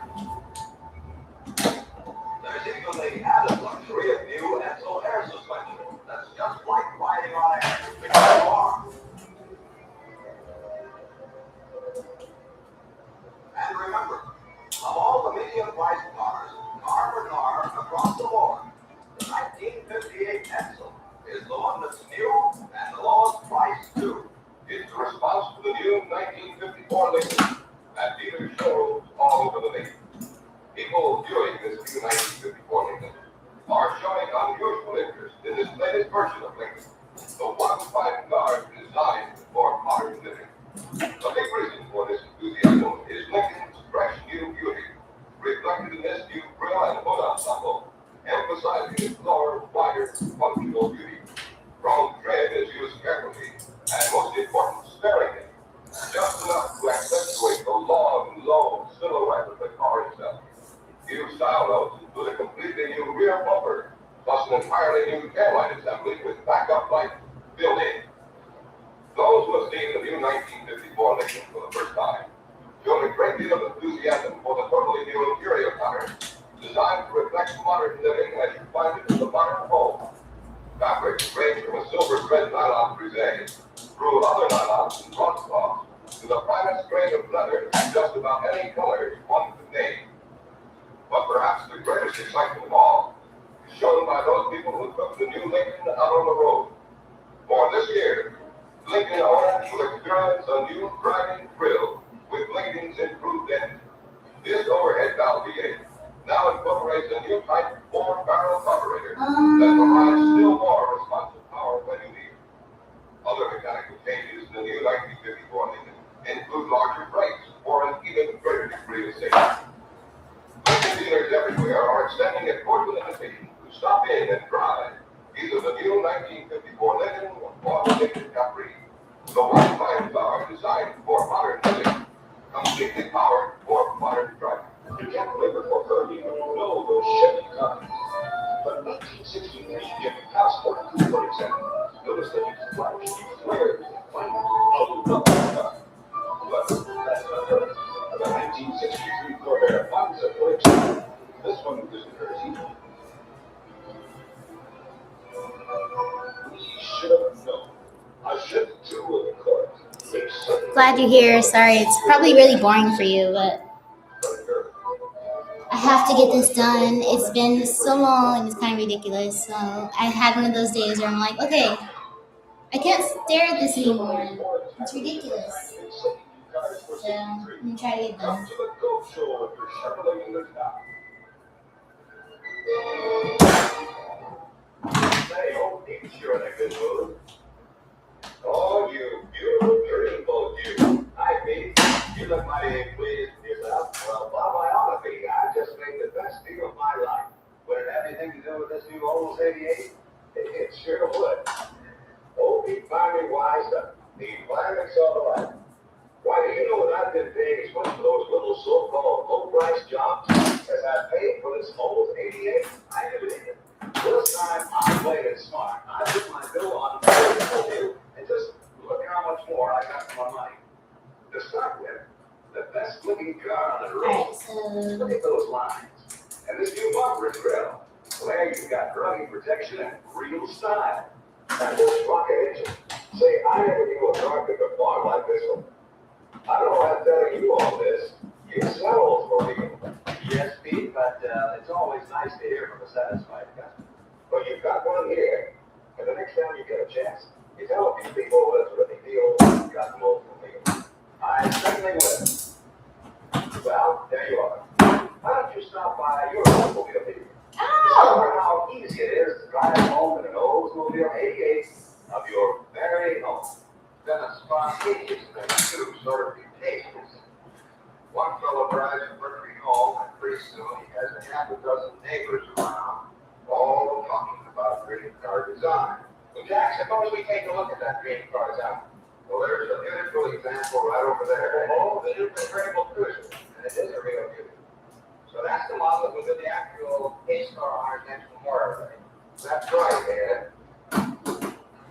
There's even the added luxury of new Edsel air suspension that's just like riding on air because you are. And remember, of all the medium-priced cars, car for car, across the board, the 1958 Edsel is the one that's new and the lowest price too. It's a response to the new 1954 Lincoln at dealer showrooms all over the nation. People viewing this new 1954 Lincoln are showing unusual interest in this latest version of Lincoln, the one-five car designed for modern living. A big reason for this enthusiasm is Lincoln's fresh new beauty, reflected in this new grill and hood ensemble, emphasizing its lower, wider, functional beauty. Chrome tread is used carefully, and most important, sparingly, just enough to accentuate the long, low silhouette of the car itself. New style notes include a completely new rear bumper, plus an entirely new taillight assembly with backup light built in. Those who have seen the new 1954 Lincoln for the first time show a great deal of enthusiasm for the totally new interior pattern, designed to reflect modern living as you find it in the modern home. Fabrics range from a silver thread nylon brisée through other nylons and broadcloths to the finest grain of leather in just about any color one could name. But perhaps the greatest excitement of all is shown by those people who took the new Lincoln out on the road. For this year, Lincoln owners will experience a new driving thrill with Lincoln's improved engine. This overhead valve V8 now incorporates a new type 4-barrel carburetor that provides still more responsive power when you need it. Other mechanical changes in the new 1954 Lincoln include larger brakes for an even greater degree of safety. Lincoln dealers everywhere are extending a cordial invitation to stop in and drive either the new 1954 Lincoln or the Lincoln Capri, the one-time car designed for modern living, completely powered for modern driving. You can't live before her, you know those Chevy cars. But 1963 Chevy Passport 247. Notice that you flash, you flare, you find a lovely car. But that's not her. The 1963 Corvair Ponza 42. This one isn't hers either. glad you're here. Sorry, it's probably really boring for you, but I have to get this done. It's been so long and it's kind of ridiculous. So I had one of those days where I'm like, okay, I can't stare at this anymore. It's ridiculous. So I'm gonna try to get done. Hey, oh, you're in a good mood. Oh, you beautiful you. Hi, Pete. You look mighty pleased with yourself. Well, Bob, I ought to be. I just made the best deal of my life. Would it have anything to do with this new Olds 88? It sure would. Oh, Pete finally wised up. He finally saw the light. Why, do you know that I've been paying as much for those little so-called low-price jobs as I paid for this Olds 88? I never did. This time, I played it smart. I put my bill on you and just look how much more I got for my money. To start with, the best looking car on the road. Alright, so Look at those lines. And this new bumper grill. Well, there you've got rugged protection and real style. And this rocket engine. Say, I never knew a car could perform like this one. I don't know how to tell you all this. You sell Oldsmobile. Yes, Pete, but it's always nice to hear from a satisfied customer. Well, you've got one here. And the next time you get a chance, you tell a few people that's what they feel got an Oldsmobile. I certainly will. Well, there you are. Why don't you stop by your Oldsmobile dealer? Discover how easy it is to drive home in an Oldsmobile 88 of your very own. Then a spontaneous thing, too, sort of contagious. One fellow drives a Mercury home, and pretty soon he has a half a dozen neighbors around, all talking about dream car design. Well, Jack, suppose we take a look at that dream car design. Well, there's a beautiful example right over there. Oh, the new convertible cruiser, and it is a real beauty. So that's the model that was in the actual Pace Car Honors National Memorial Day. That's right, Dad.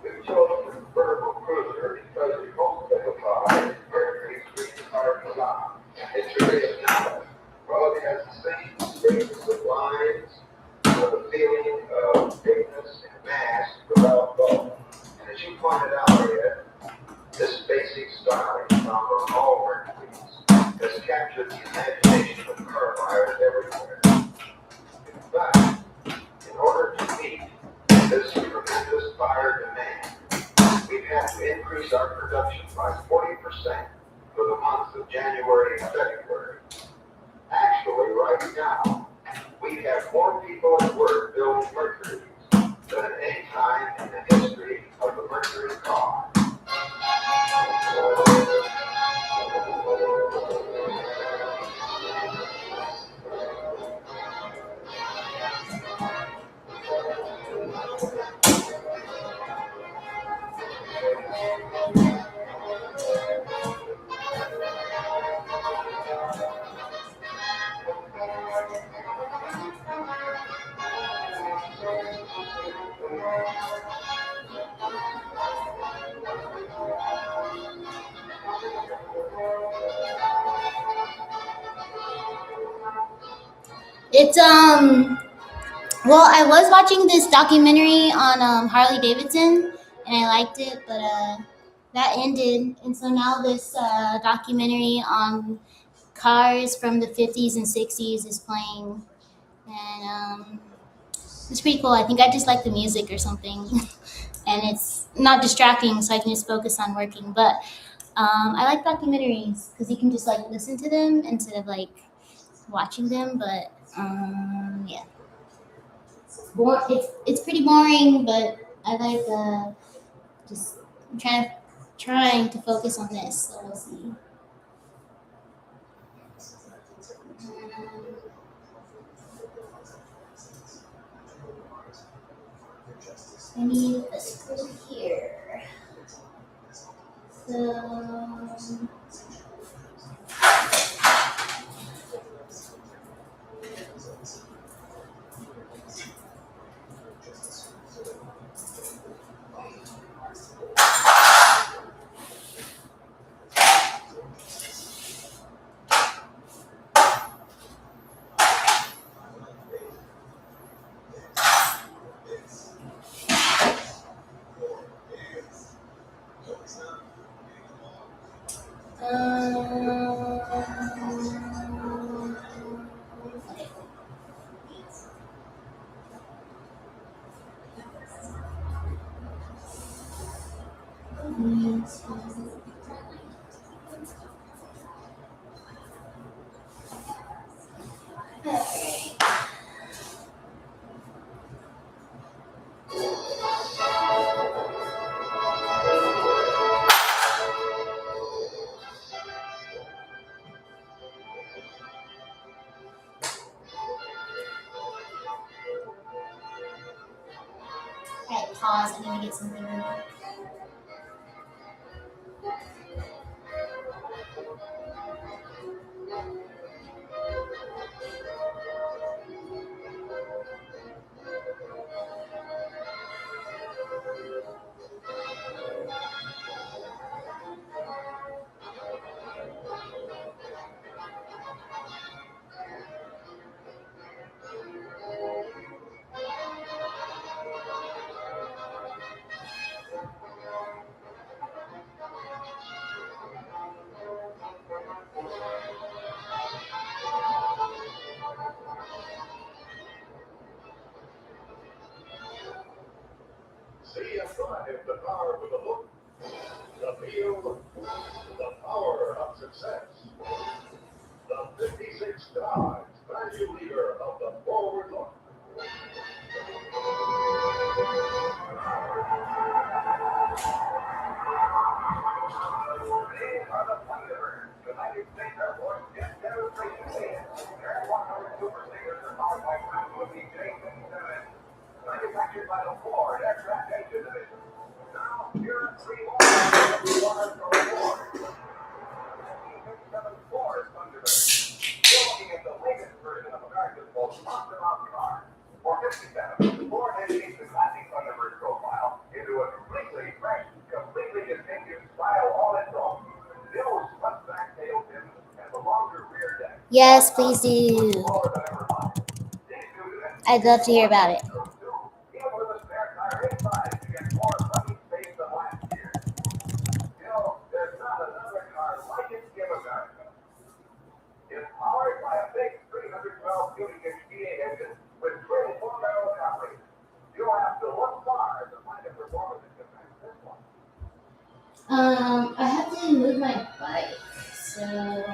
We've chosen the convertible cruiser because we both identify Mercury's dream car design. It sure is now. Well, it has the same space of lines, the feeling of bigness and mass without bulk. And as you pointed out, Ed, this basic styling found on all Mercuries has captured the imagination of car buyers everywhere. In fact, in order to meet this tremendous buyer demand, we've had to increase our production by 40% for the months of January and February. Actually, right now, we have more people at work building Mercuries than at any time in the history of the Mercury car. it's well, I was watching this documentary on Harley Davidson, and I liked it, but that ended, and so now this documentary on cars from the 50s and 60s is playing, and it's pretty cool. I think I just like the music or something, and it's not distracting, so I can just focus on working. But I like documentaries because you can just like listen to them instead of like watching them. But yeah, it's pretty boring, but I like just trying to focus on this. So we'll see. I need a screw here. So Okay. Alright, pause. I need to get something real quick. CFI, the power with a look, the feel, the power of success. The 56 Dodge, value leader of the forward look. These are the Thunderbirds, United States Air Force jet demonstration teams. Their 100 Super Stingers are powered by Pratt & Whitney J57, manufactured by the Ford Aircraft Engine Division. Now, here are 3 more from Ford. 1957 Ford Thunderbird. You're looking at the latest version of America's most monster-out car. For 57, Ford has changed the classic Thunderbird profile into a completely fresh, completely distinctive style all its own. The old swept-back tail fins and the longer rear deck. Yes, please do. Smaller than ever before. These two dimensions I'd love to hear about it. even with a spare tire inside to get more running space than last year. You know, there's not another car like it in America. It's powered by a big 312 cubic inch V8 engine with twin 4-barrel carburetors. You'll have to look far to find a performance that can match this one. I have to move my bike, so.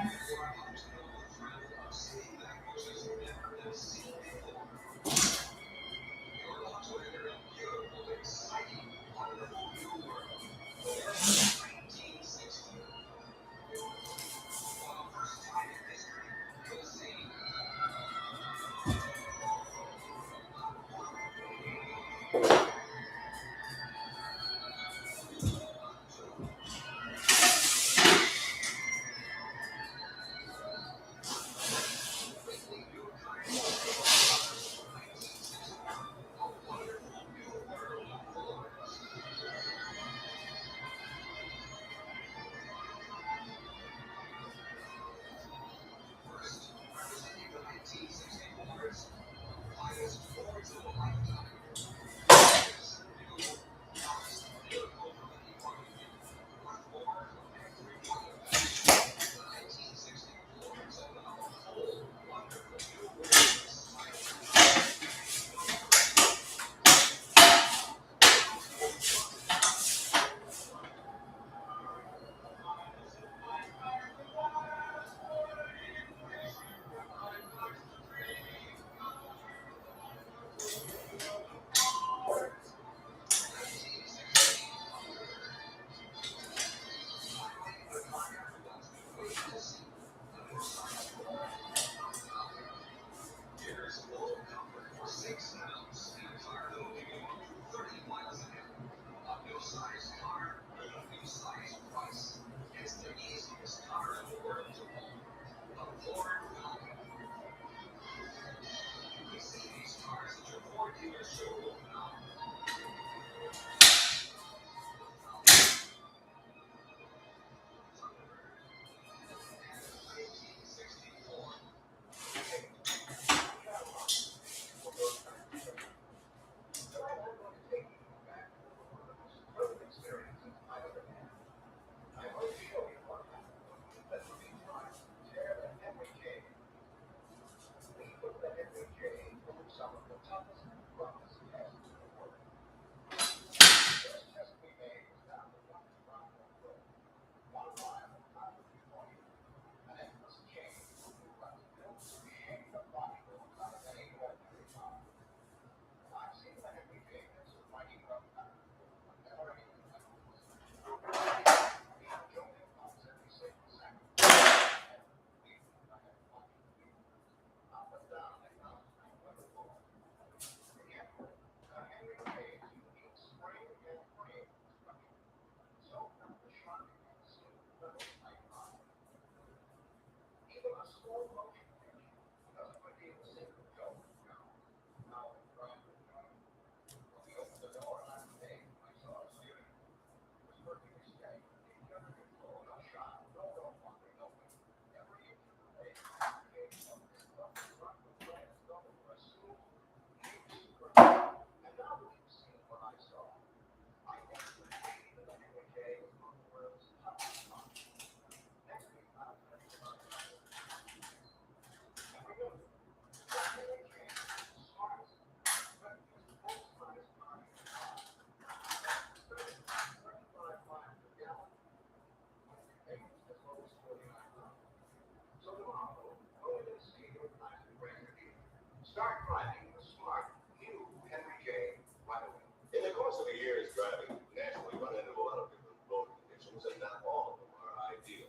Start driving the smart, new Henry J. right away. In the course of a year's driving, you naturally run into a lot of different road conditions, and not all of them are ideal.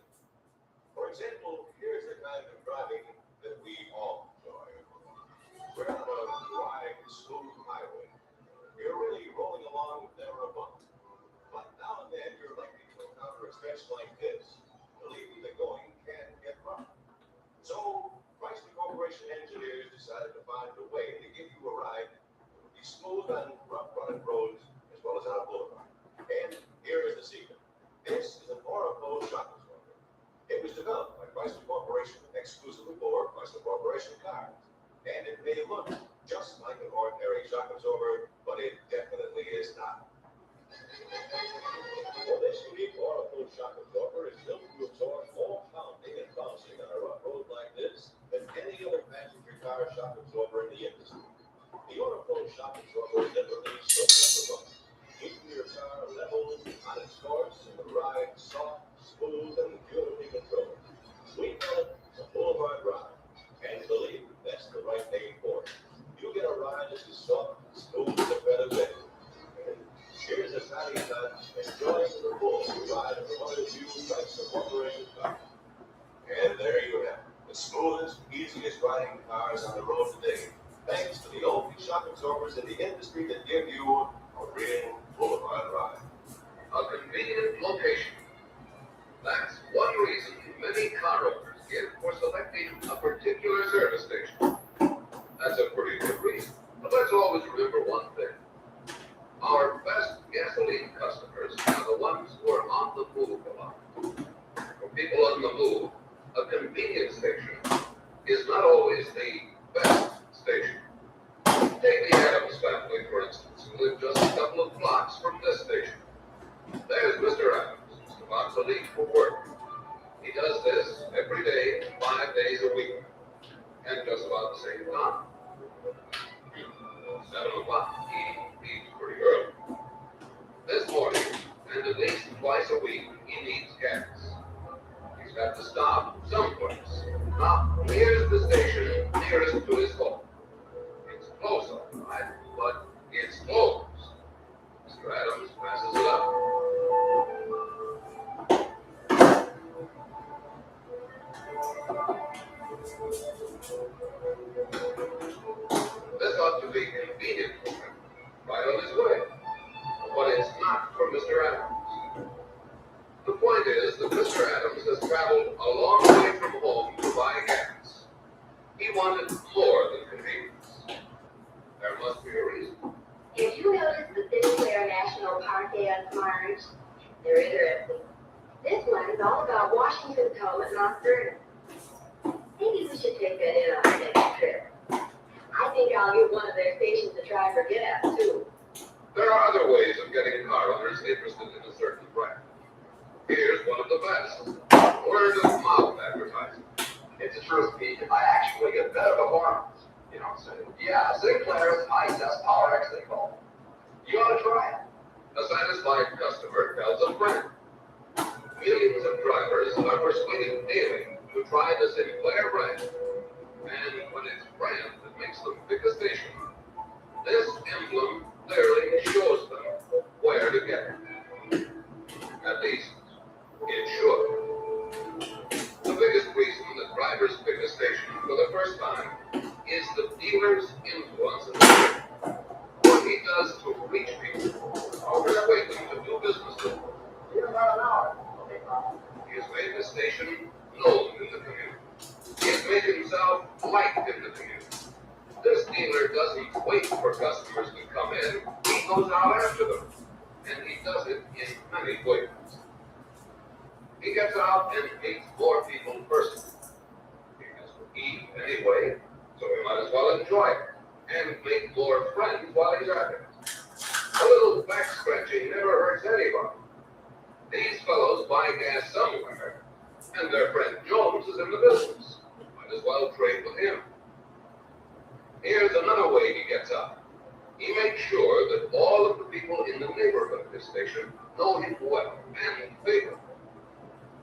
For example, here's the kind of driving that we all enjoy. We're on a dry, smooth highway. You're really rolling along with never a bump. But now and then, you're likely to encounter a stretch like this. Believe me, the going can get rough. So, Chrysler Corporation engineers decided to find a way to give you a ride that would be smooth on rough-running roads as well as on a boulevard. And here is the secret. This is an Oracle shock absorber. It was developed by Chrysler Corporation exclusively for Chrysler Corporation cars. And it may look just like an ordinary shock absorber, but it definitely is not. Well, this unique Oracle shock absorber is built to absorb more pounding and bouncing on a rough road like this than any other passenger car shock absorber in the industry. The Oracle shock absorber literally soaks up the bump, keeping your car level on its course and the ride soft, smooth, and beautifully controlled. We call it a boulevard ride, and believe me, that's the right name for it. You get a ride that's as soft, smooth as a feather bed. Here's a tiny touch, enjoying the full ride of one of the few Chrysler Corporation cars. And there you have it, the smoothest, easiest riding cars on the road today, thanks to the only shock absorbers in the industry that give you a real boulevard ride. A convenient location. That's one reason many car owners give for selecting a particular service station. That's a pretty good reason. But let's always remember one thing. Our best gasoline customers are the ones who are on the move a lot. For people on the move, a convenience station is not always the best station. Take the Adams family, for instance, who live just a couple of blocks from this station. There's Mr. Adams, who's about to leave for work. He does this every day, 5 days a week, and just about the same time. 7 o'clock, he leaves pretty early. This morning, and at least twice a week, he needs gas. He's got to stop someplace. Now, here's the station nearest to his home. It's close, all right, but it's closed. Mr. Adams passes it up. This ought to be convenient for him, right on his way. But it's not for Mr. Adams. The point is that Mr. Adams has traveled a long way from home to buy gas. He wanted more than convenience. There must be a reason. Did you notice the Sinclair National Parque on Smart? They're interesting. This one is all about Washington's home at Mount Vernon. Maybe we should take that in on our next trip. I think I'll give one of their stations a try for gas, too. There are other ways of getting car owners interested in a certain brand. Here's one of the best. Word of mouth advertising. It's a truth, Pete. I actually get better performance. You know what I'm saying? Yeah, Sinclair's high-test Power X, they call it. You ought to try it. A satisfied customer tells a friend. Millions of drivers are persuaded daily to try the Sinclair brand. And when it's brand that makes them pick a station, this emblem clearly shows them where to get it. At least, it should. The biggest reason that drivers pick a station for the first time is the dealer's influence in the market. What he does to reach people, or persuade them to do business with him. You're about an hour. Okay, He has made the station known in the community. He has made himself liked in the community. This dealer doesn't wait for customers to come in. He goes out after them. And he does it in many ways. He gets out and meets more people personally. He has to eat anyway, so he might as well enjoy it. And make more friends while he's at it. A little back scratching never hurts anybody. These fellows buy gas somewhere, and their friend Jones is in the business. Might as well trade with him. Here's another way he gets out. He makes sure that all of the people in the neighborhood of his station know him well and favor him.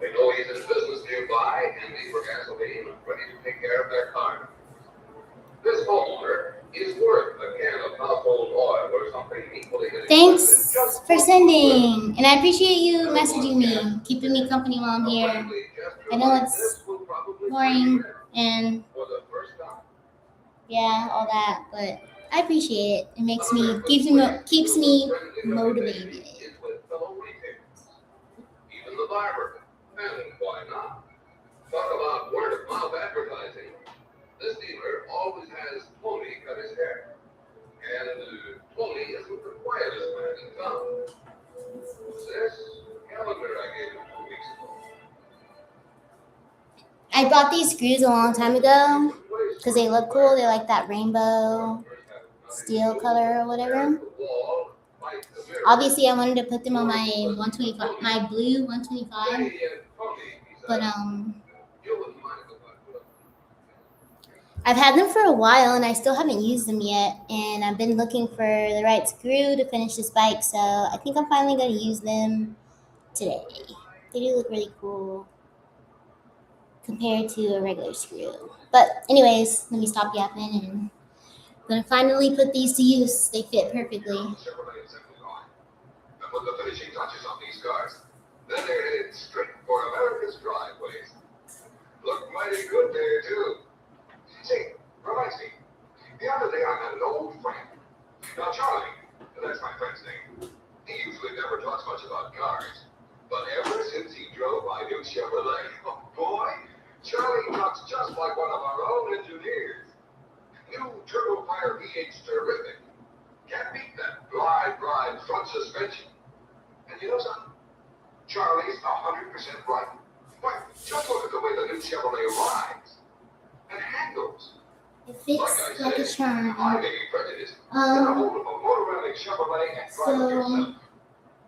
They know he's in business nearby, handy for gasoline, and ready to take care of their car. This homeowner Thanks for sending. And I appreciate you messaging me, keeping me company while I'm here. I know it's boring and yeah, all that, but I appreciate it. It makes me keeps me motivated. Even the barber. And why not? Talk about word of mouth advertising. This dealer always has Tony cut his hair. And Tony isn't the quietest man in town. This calendar I gave him 2 weeks ago. I bought these screws a long time ago because they look cool. They like that rainbow steel color or whatever. Obviously, I wanted to put them on my 125, my blue 125, but I've had them for a while and I still haven't used them yet. And I've been looking for the right screw to finish this bike, so I think I'm finally going to use them today. They do look really cool compared to a regular screw. But anyways, let me stop yapping and I'm going to finally put these to use. They fit perfectly. And put the finishing touches on these cars. Then they're headed straight for America's driveways. Look mighty good there, too. Say, Romancy, the other day I met an old friend. Now, Charlie, that's my friend's name. He usually never talks much about cars. But ever since he drove my new Chevrolet, oh boy, Charlie talks just like one of our own engineers. New turbo fire V8's terrific. Can't beat that glide front suspension. And you know something? Charlie's 100% right. Why, just look at the way the new Chevrolet rides and handles. It fits like a charm. I may be prejudiced. Get a hold of a motorized Chevrolet and drive it yourself.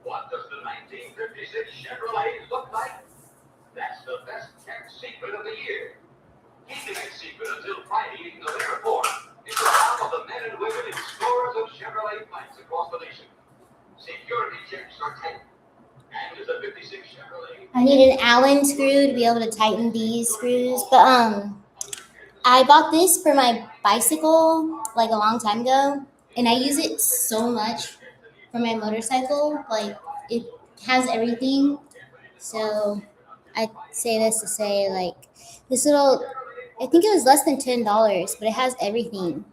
What does the 1956 Chevrolet look like? That's the best kept secret of the year. Keeping it secret until Friday, November 4th, is the top of the men and women in scores of Chevrolet plants across the nation. Security checks are tight. And there's a 56 Chevrolet. I need an Allen screw to be able to tighten these screws. But I bought this for my bicycle like a long time ago, and I use it so much for my motorcycle. Like it has everything. So I say this to say like this little. I think it was less than $10, but it has everything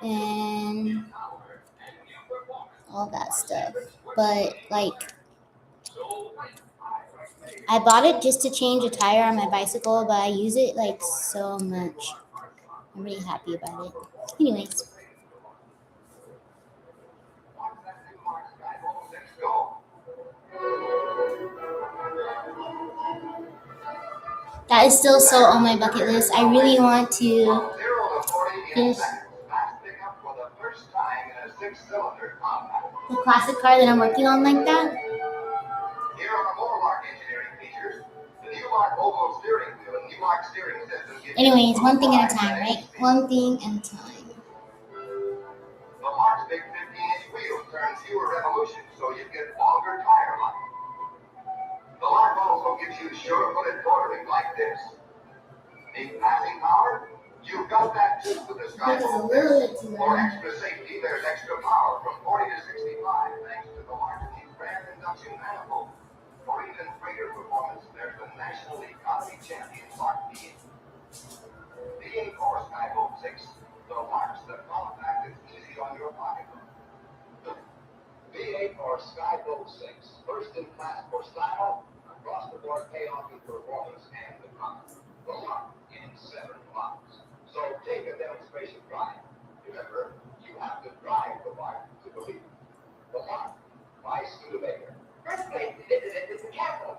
and all that stuff. But like, I bought it just to change a tire on my bicycle, but I use it like so much. I'm really happy about it. Anyways, that is still so on my bucket list. I really want to finish the classic car that I'm working on like that. Here are the Motormark engineering features. The Newmark oval steering wheel and Newmark steering system give you Anyways, one thing at a time, right? One thing at a time. The Mark's big 15-inch wheels turn fewer revolutions, so you get longer tire life. The Mark also gives you sure-footed quartering like this. Need passing power? You've got that too with the I think it's a Skybolt. little bit too For loud. extra safety, there's extra power from 40 to 65 thanks to the Mark's brand induction manifold. For even greater performance, there's the National Economy Champion Mark V8. V8 or Skybolt 6, the Marks that compact is easy on your pocketbook. V8 or Skybolt 6, first in class for style, across the board payoff in performance and the comfort. The Mark in 7 blocks. So take a demonstration drive. Remember, you have to drive the Mark to believe it. The Mark by Studebaker. First place to visit is the Capitol.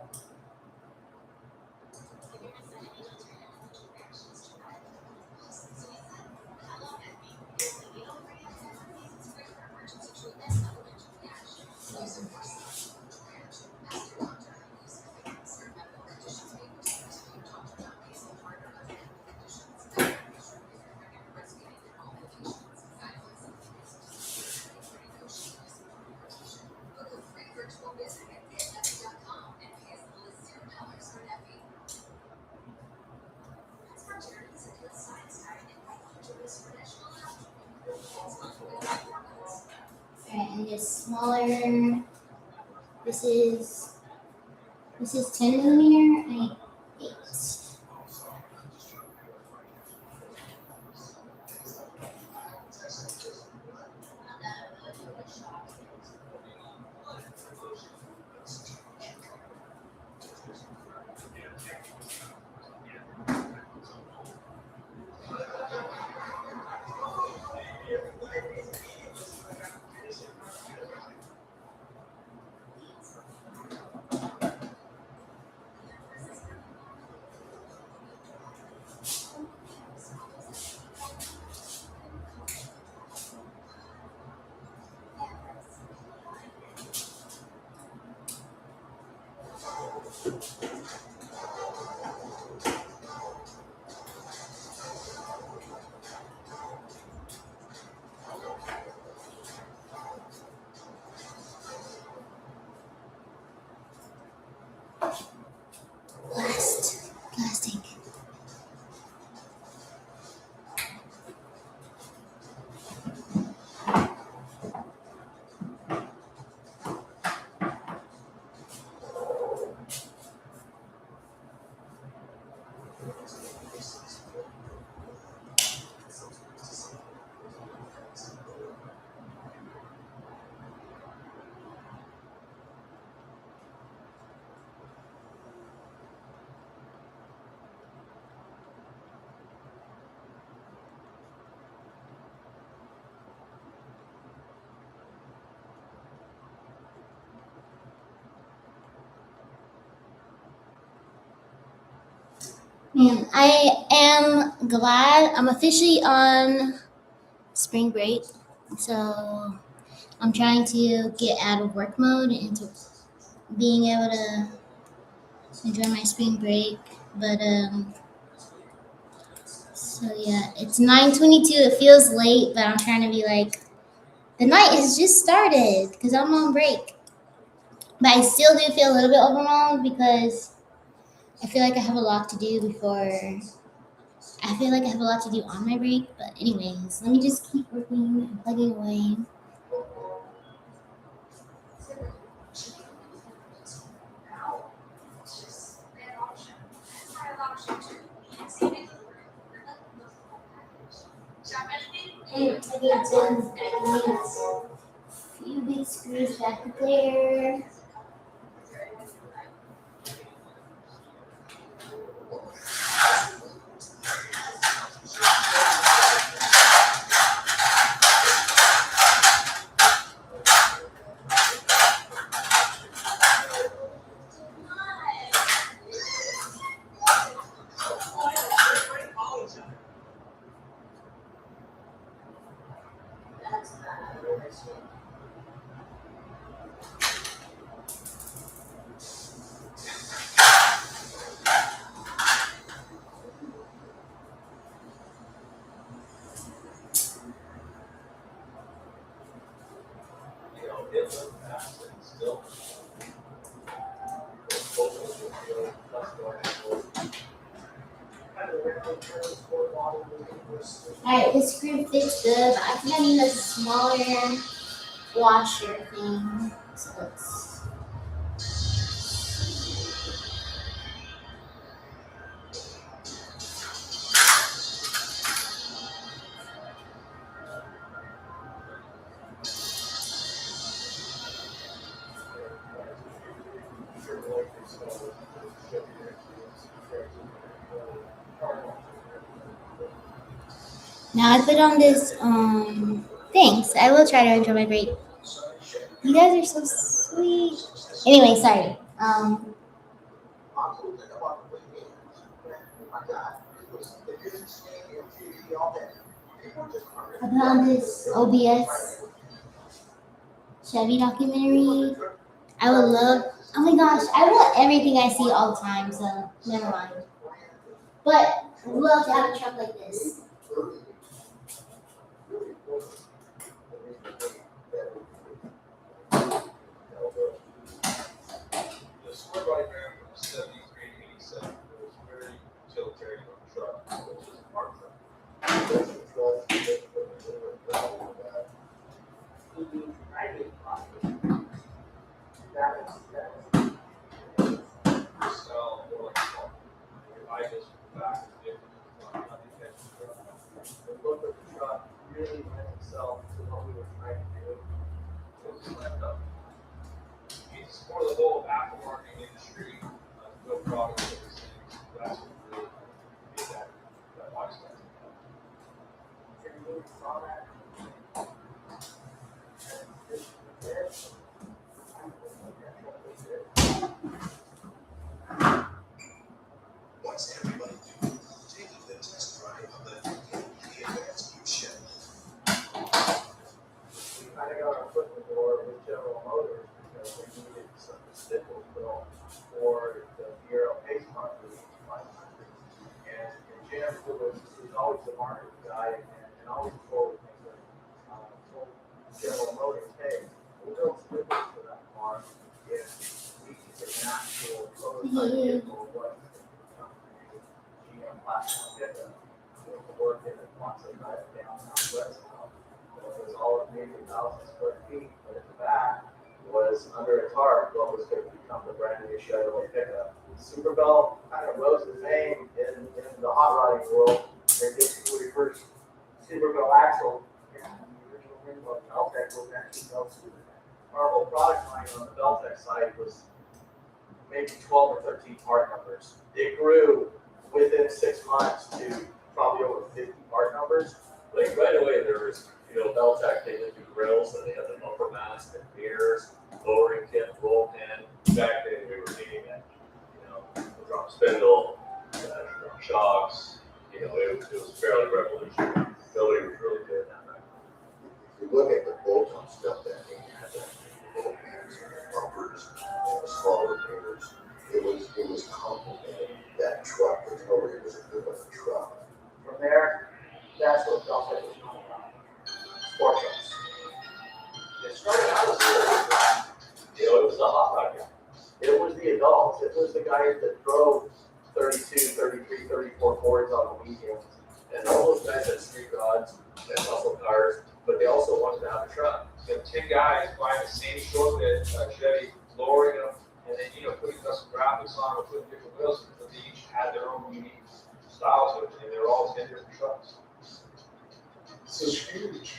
Alright, and it's smaller. This is 10 millimeter. I 8. Plastic. Man, I am glad I'm officially on spring break. So I'm trying to get out of work mode and into being able to enjoy my spring break. But so yeah, it's 9:22. It feels late, but I'm trying to be like, the night has just started because I'm on break. But I still do feel a little bit overwhelmed because I feel like I have a lot to do before. I feel like I have a lot to do on my break. But anyways, let me just keep working and plugging away. And I get some few big screws back there. Alright, this screw fits good, but I think I need a smaller washer thing. So let's. Now I put on this, thanks. I will try to enjoy my break. You guys are so sweet. Anyway, sorry. I put on this OBS Chevy documentary. I would love, oh my gosh, I want everything I see all the time, so never mind. But I would love to have a truck like this. The sport bike ran from 73 to 87. It was very utilitarian truck, which is a park truck. really lend itself to what we were trying to do. It's for the whole aftermarket industry, build products and everything. That's what really made that lifestyle. And we saw that. And this was there. What's everybody doing? Taking the test drive of the advanced new Chevy. We kind of got our foot in the door with General Motors because we needed some staples built for the Bureau Pace Car for the H500. And Jim was always the market guy and always told General Motors, hey, we'll build staples for that car if we can get an actual prototype vehicle of what GM platform pickup to work in it once they drive it down Southwest now. It was all of maybe 1,000 square feet, but at the back was under a tarp what was going to become the brand new Chevrolet pickup. Superbelt kind of rose his name in the hot rodding world. They did the first Superbelt axle, and the original thing was Beltec was actually Belt Superbelt. Our whole product line on the Beltec side was maybe 12 or 13 part numbers. It grew within 6 months to probably over 50 part numbers. Like right away, there was, Beltec, they did the grills, and they had the bumper mast and mirrors, lowering kit, roll pin. Back then, we were needing that, the drum spindle, drum shocks. It was fairly revolutionary. Nobody was really doing that back then. If you look at the bolt-on stuff that he had, bolt pans, bumpers, smaller mirrors, it was complicated. That truck, there's no way it was a good enough truck. From there, that's what Beltec was known about. Sport trucks. It started out as It was the hot rod guy. it was the adults. It was the guys that drove 32, 33, 34 Fords on the weekends. And all those guys had street rods and muscle cars, but they also wanted to have a truck. You have 10 guys buying the same short bed Chevy, lowering them, and then, putting custom graphics on or putting different wheels, but they each had their own unique styles with it, and they were all 10 different trucks. This is huge,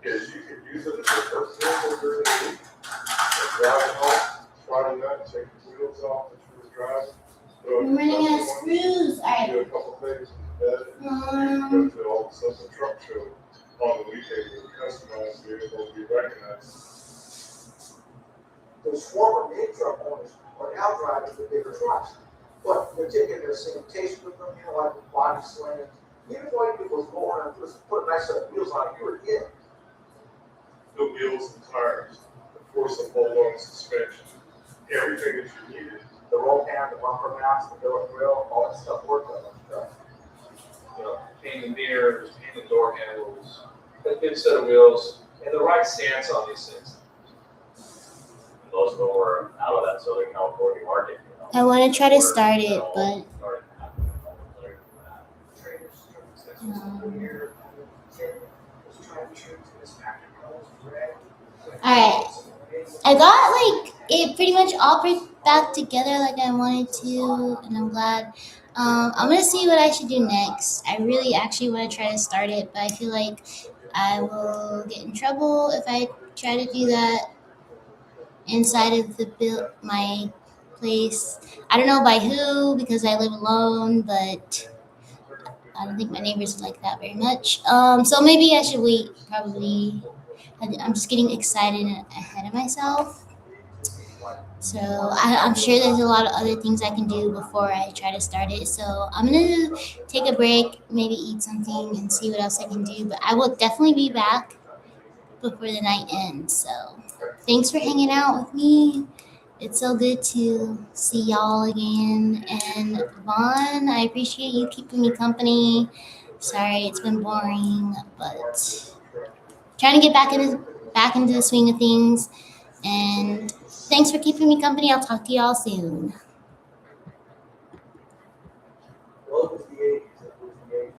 because you could use it as your first vehicle during the week. And drive it home Friday night, take the wheels off that you were driving. I'm running out of screws. All right. Do a couple things in bed, and go to all the stuff the truck show on the weekend with customized vehicles be recognized. Those former big truck owners are now driving the bigger trucks. But they're taking their same taste with them, like the body slam. Even though you was going and just put a nice set of wheels on it, you were in. The wheels and tires, the force of hold-on suspension, everything that you needed. The roll pan, the bumper mats, the billet grill, all that stuff worked on that truck. Painted mirrors, painted door handles, a good set of wheels, and the right stance on these things. Most of them were out of that Southern California market. I want to try to start it, but alright. I got it pretty much all put back together like I wanted to, and I'm glad. I'm gonna see what I should do next. I really actually want to try to start it, but I feel like I will get in trouble if I try to do that inside of my place. I don't know by who, because I live alone, but I don't think my neighbors like that very much. So maybe I should wait. Probably, I'm just getting excited ahead of myself. So I'm sure there's a lot of other things I can do before I try to start it. So I'm gonna take a break, maybe eat something, and see what else I can do. But I will definitely be back before the night ends. So thanks for hanging out with me. It's so good to see y'all again. And Vaughn, I appreciate you keeping me company. Sorry, it's been boring, but trying to get back into the swing of things. And thanks for keeping me company. I'll talk to y'all soon.